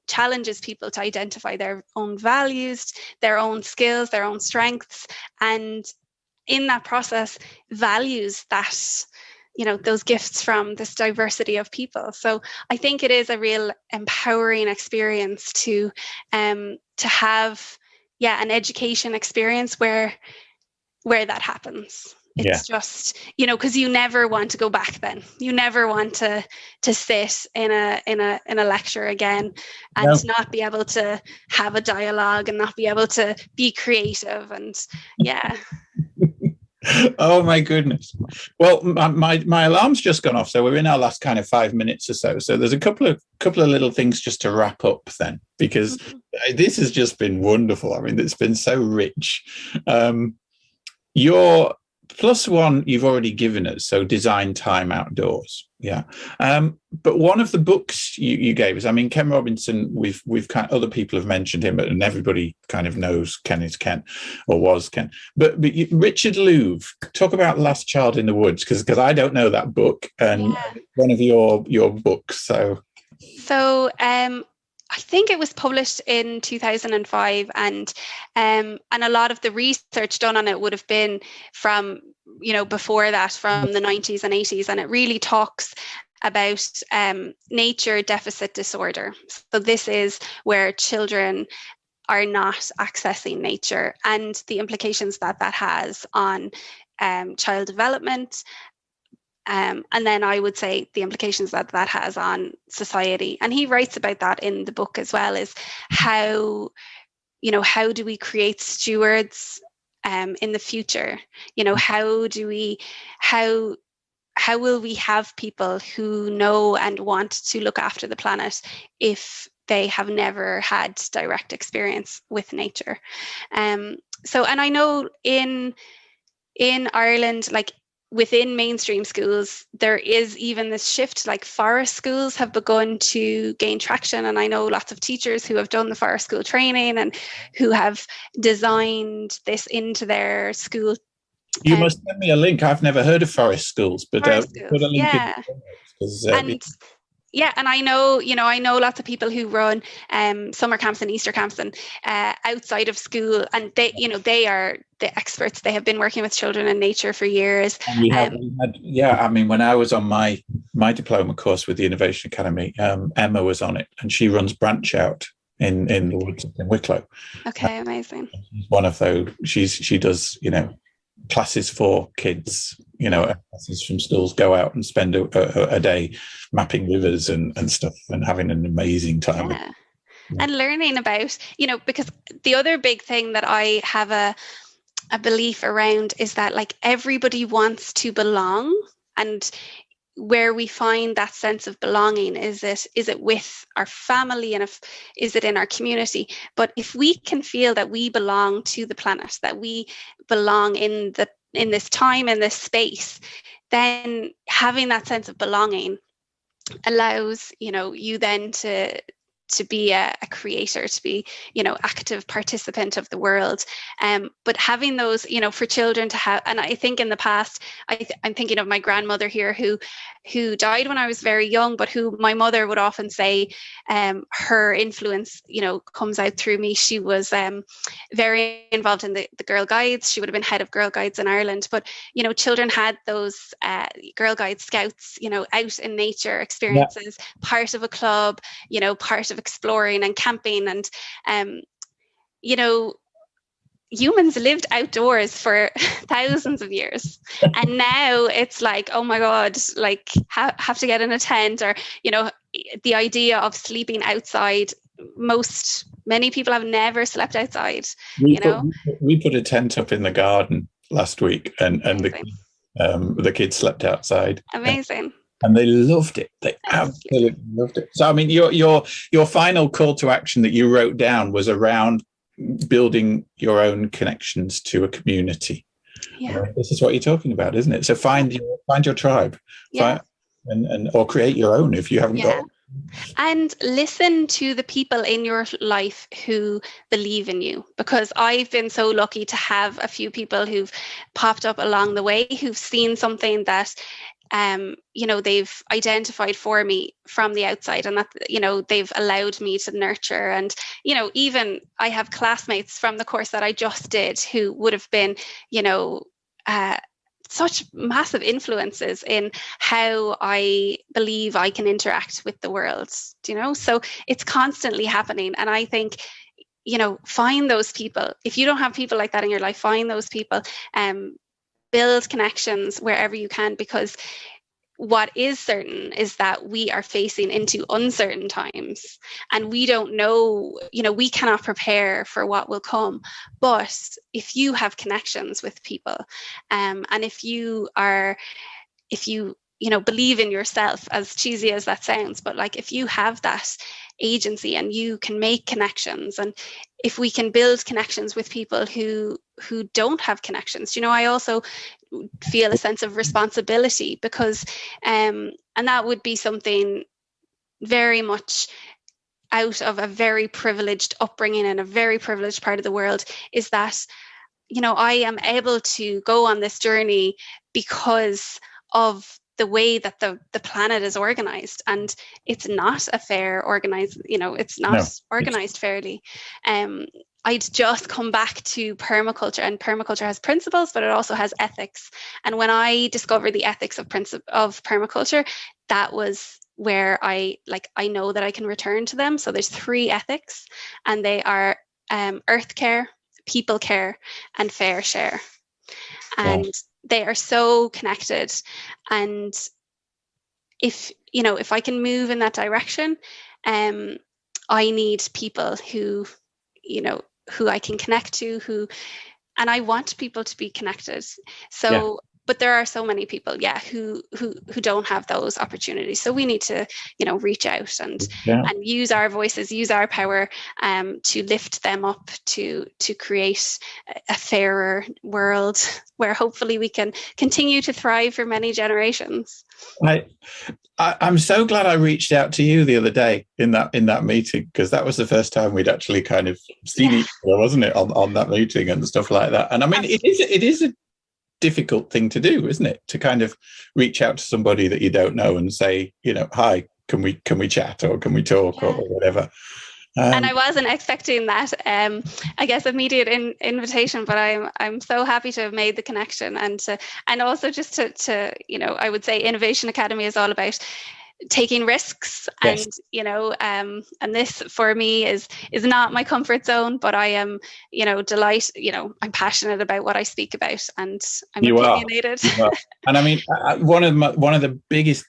challenges people to identify their own values, their own skills, their own strengths, and in that process values that those gifts from this diversity of people. So I think it is a real empowering experience to have an education experience where that happens. It's just, because you never want to go back then. You never want to sit in a lecture again and not be able to have a dialogue and not be able to be creative. And Oh my goodness. Well, my alarm's just gone off, so we're in our last kind of 5 minutes or so. So there's a couple of little things just to wrap up then, because this has just been wonderful. I mean, it's been so rich. Your +1 you've already given us, so design time outdoors. But one of the books you gave us, I mean, Ken Robinson, we've kind of, other people have mentioned him, and everybody kind of knows Ken is Ken, or was Ken. But Richard Louv, talk about Last Child in the Woods, because I don't know that book, and one of your books. So I think it was published in 2005, and a lot of the research done on it would have been from before that, from the 90s and 80s, and it really talks about nature deficit disorder. So this is where children are not accessing nature, and the implications that has on child development. And then I would say the implications that has on society. And he writes about that in the book as well, is how, how do we create stewards in the future? How will we have people who know and want to look after the planet if they have never had direct experience with nature? So, and I know in Ireland, like within mainstream schools, there is even this shift, like forest schools have begun to gain traction. And I know lots of teachers who have done the forest school training and who have designed this into their school. You must send me a link. I've never heard of forest schools, but forest put schools, a link yeah. And I know lots of people who run summer camps and Easter camps and outside of school, and they are the experts. They have been working with children and nature for years. And we had, I mean, when I was on my diploma course with the Innovation Academy, Emma was on it, and she runs Branch Out in the woods in Wicklow. Okay, amazing. She's one of those. She does classes for kids, classes from schools, go out and spend a day mapping rivers and stuff and having an amazing time. Yeah. And learning about, because the other big thing that I have a belief around is that like everybody wants to belong, and where we find that sense of belonging is it with our family, and is it in our community? But if we can feel that we belong to the planet, that we belong in this time, in this space, then having that sense of belonging allows you then to be a creator, to be active participant of the world. But having those, for children to have, and I think in the past, I'm thinking of my grandmother here who died when I was very young, but who my mother would often say her influence comes out through me. She was very involved in the Girl Guides. She would have been head of Girl Guides in Ireland, but children had those Girl Guide scouts out in nature experiences, part of a club, part of exploring and camping, and humans lived outdoors for thousands of years, and now it's like, oh my god, like have to get in a tent, or the idea of sleeping outside. Many people have never slept outside. We put a tent up in the garden last week, and the kids slept outside. Amazing. And they loved it. They absolutely loved it. So, I mean, your final call to action that you wrote down was around building your own connections to a community. Yeah. This is what you're talking about, isn't it? So find your tribe, or create your own if you haven't got. And listen to the people in your life who believe in you, because I've been so lucky to have a few people who've popped up along the way, who've seen something that they've identified for me from the outside, and that they've allowed me to nurture. And even I have classmates from the course that I just did who would have been such massive influences in how I believe I can interact with the world. So it's constantly happening, and I think find those people. If you don't have people like that in your life, find those people. Build connections wherever you can, because what is certain is that we are facing into uncertain times, and we don't know, we cannot prepare for what will come. But if you have connections with people, and if you believe in yourself, as cheesy as that sounds, but like if you have that agency and you can make connections, and if we can build connections with people who don't have connections, I also feel a sense of responsibility, because and that would be something very much out of a very privileged upbringing in a very privileged part of the world, is that I am able to go on this journey because of the way that the planet is organized, and it's not a fair organized, it's not organized fairly. I'd just come back to permaculture, and permaculture has principles, but it also has ethics. And when I discovered the ethics of permaculture, that was where I know that I can return to them. So there's 3 ethics, and they are earth care, people care, and fair share. And they are so connected. And if I can move in that direction, I need people who I can connect to, and I want people to be connected. So, but there are so many people, who don't have those opportunities. So we need to, reach out and use our voices, use our power, to lift them up, to create a fairer world where hopefully we can continue to thrive for many generations. I'm so glad I reached out to you the other day in that meeting, because that was the first time we'd actually kind of seen each other, wasn't it, on that meeting and stuff like that. And I mean, it is a difficult thing to do, isn't it, to kind of reach out to somebody that you don't know and say, hi, can we chat, or can we talk, or whatever. And I wasn't expecting that, I guess, immediate invitation, but I'm so happy to have made the connection, and also just to I would say Innovation Academy is all about taking risks, and and this for me is not my comfort zone, but I am delighted. I'm passionate about what I speak about, and I'm opinionated. And I mean, one of the biggest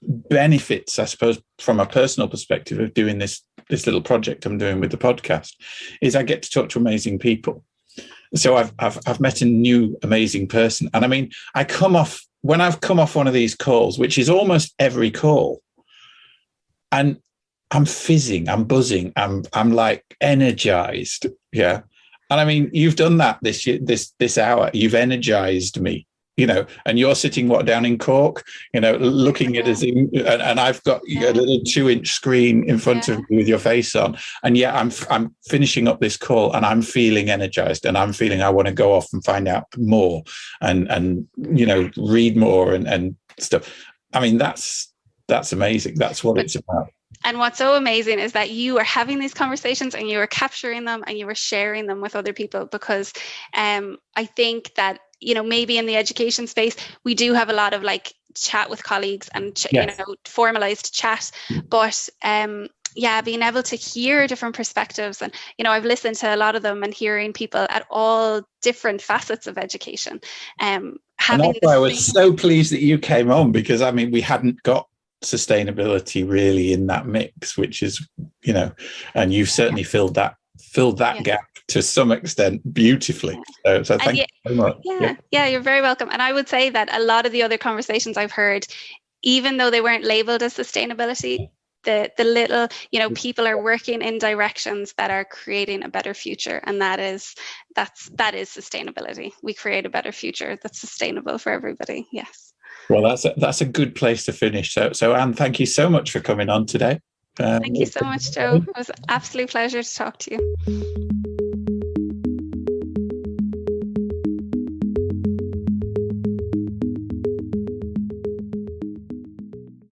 benefits, I suppose, from a personal perspective of doing this little project I'm doing with the podcast, is I get to talk to amazing people. So I've met a new amazing person, and I mean, when I've come off one of these calls, which is almost every call, and I'm fizzing, I'm buzzing, I'm like energized, and I mean, you've done that this hour. You've energized me. And you're sitting down in Cork, looking at us, and I've got a little 2-inch screen in front of me with your face on, and I'm finishing up this call, and I'm feeling energized, and I'm feeling I want to go off and find out more, and read more and stuff. I mean, that's amazing. That's what it's about. And what's so amazing is that you are having these conversations, and you are capturing them, and you are sharing them with other people, because I think that maybe in the education space, we do have a lot of like chat with colleagues and formalized chat, but being able to hear different perspectives, and I've listened to a lot of them, and hearing people at all different facets of education. And that's why I was so pleased that you came on, because I mean, we hadn't got sustainability really in that mix, which is and you've certainly filled that gap to some extent beautifully. So thank you so much. You're very welcome. And I would say that a lot of the other conversations I've heard, even though they weren't labeled as sustainability, the little people are working in directions that are creating a better future, and that is sustainability. We create a better future that's sustainable for everybody. Yes. Well, that's a good place to finish. So Anne, thank you so much for coming on today. Thank you so much, Joe. It was an absolute pleasure to talk to you.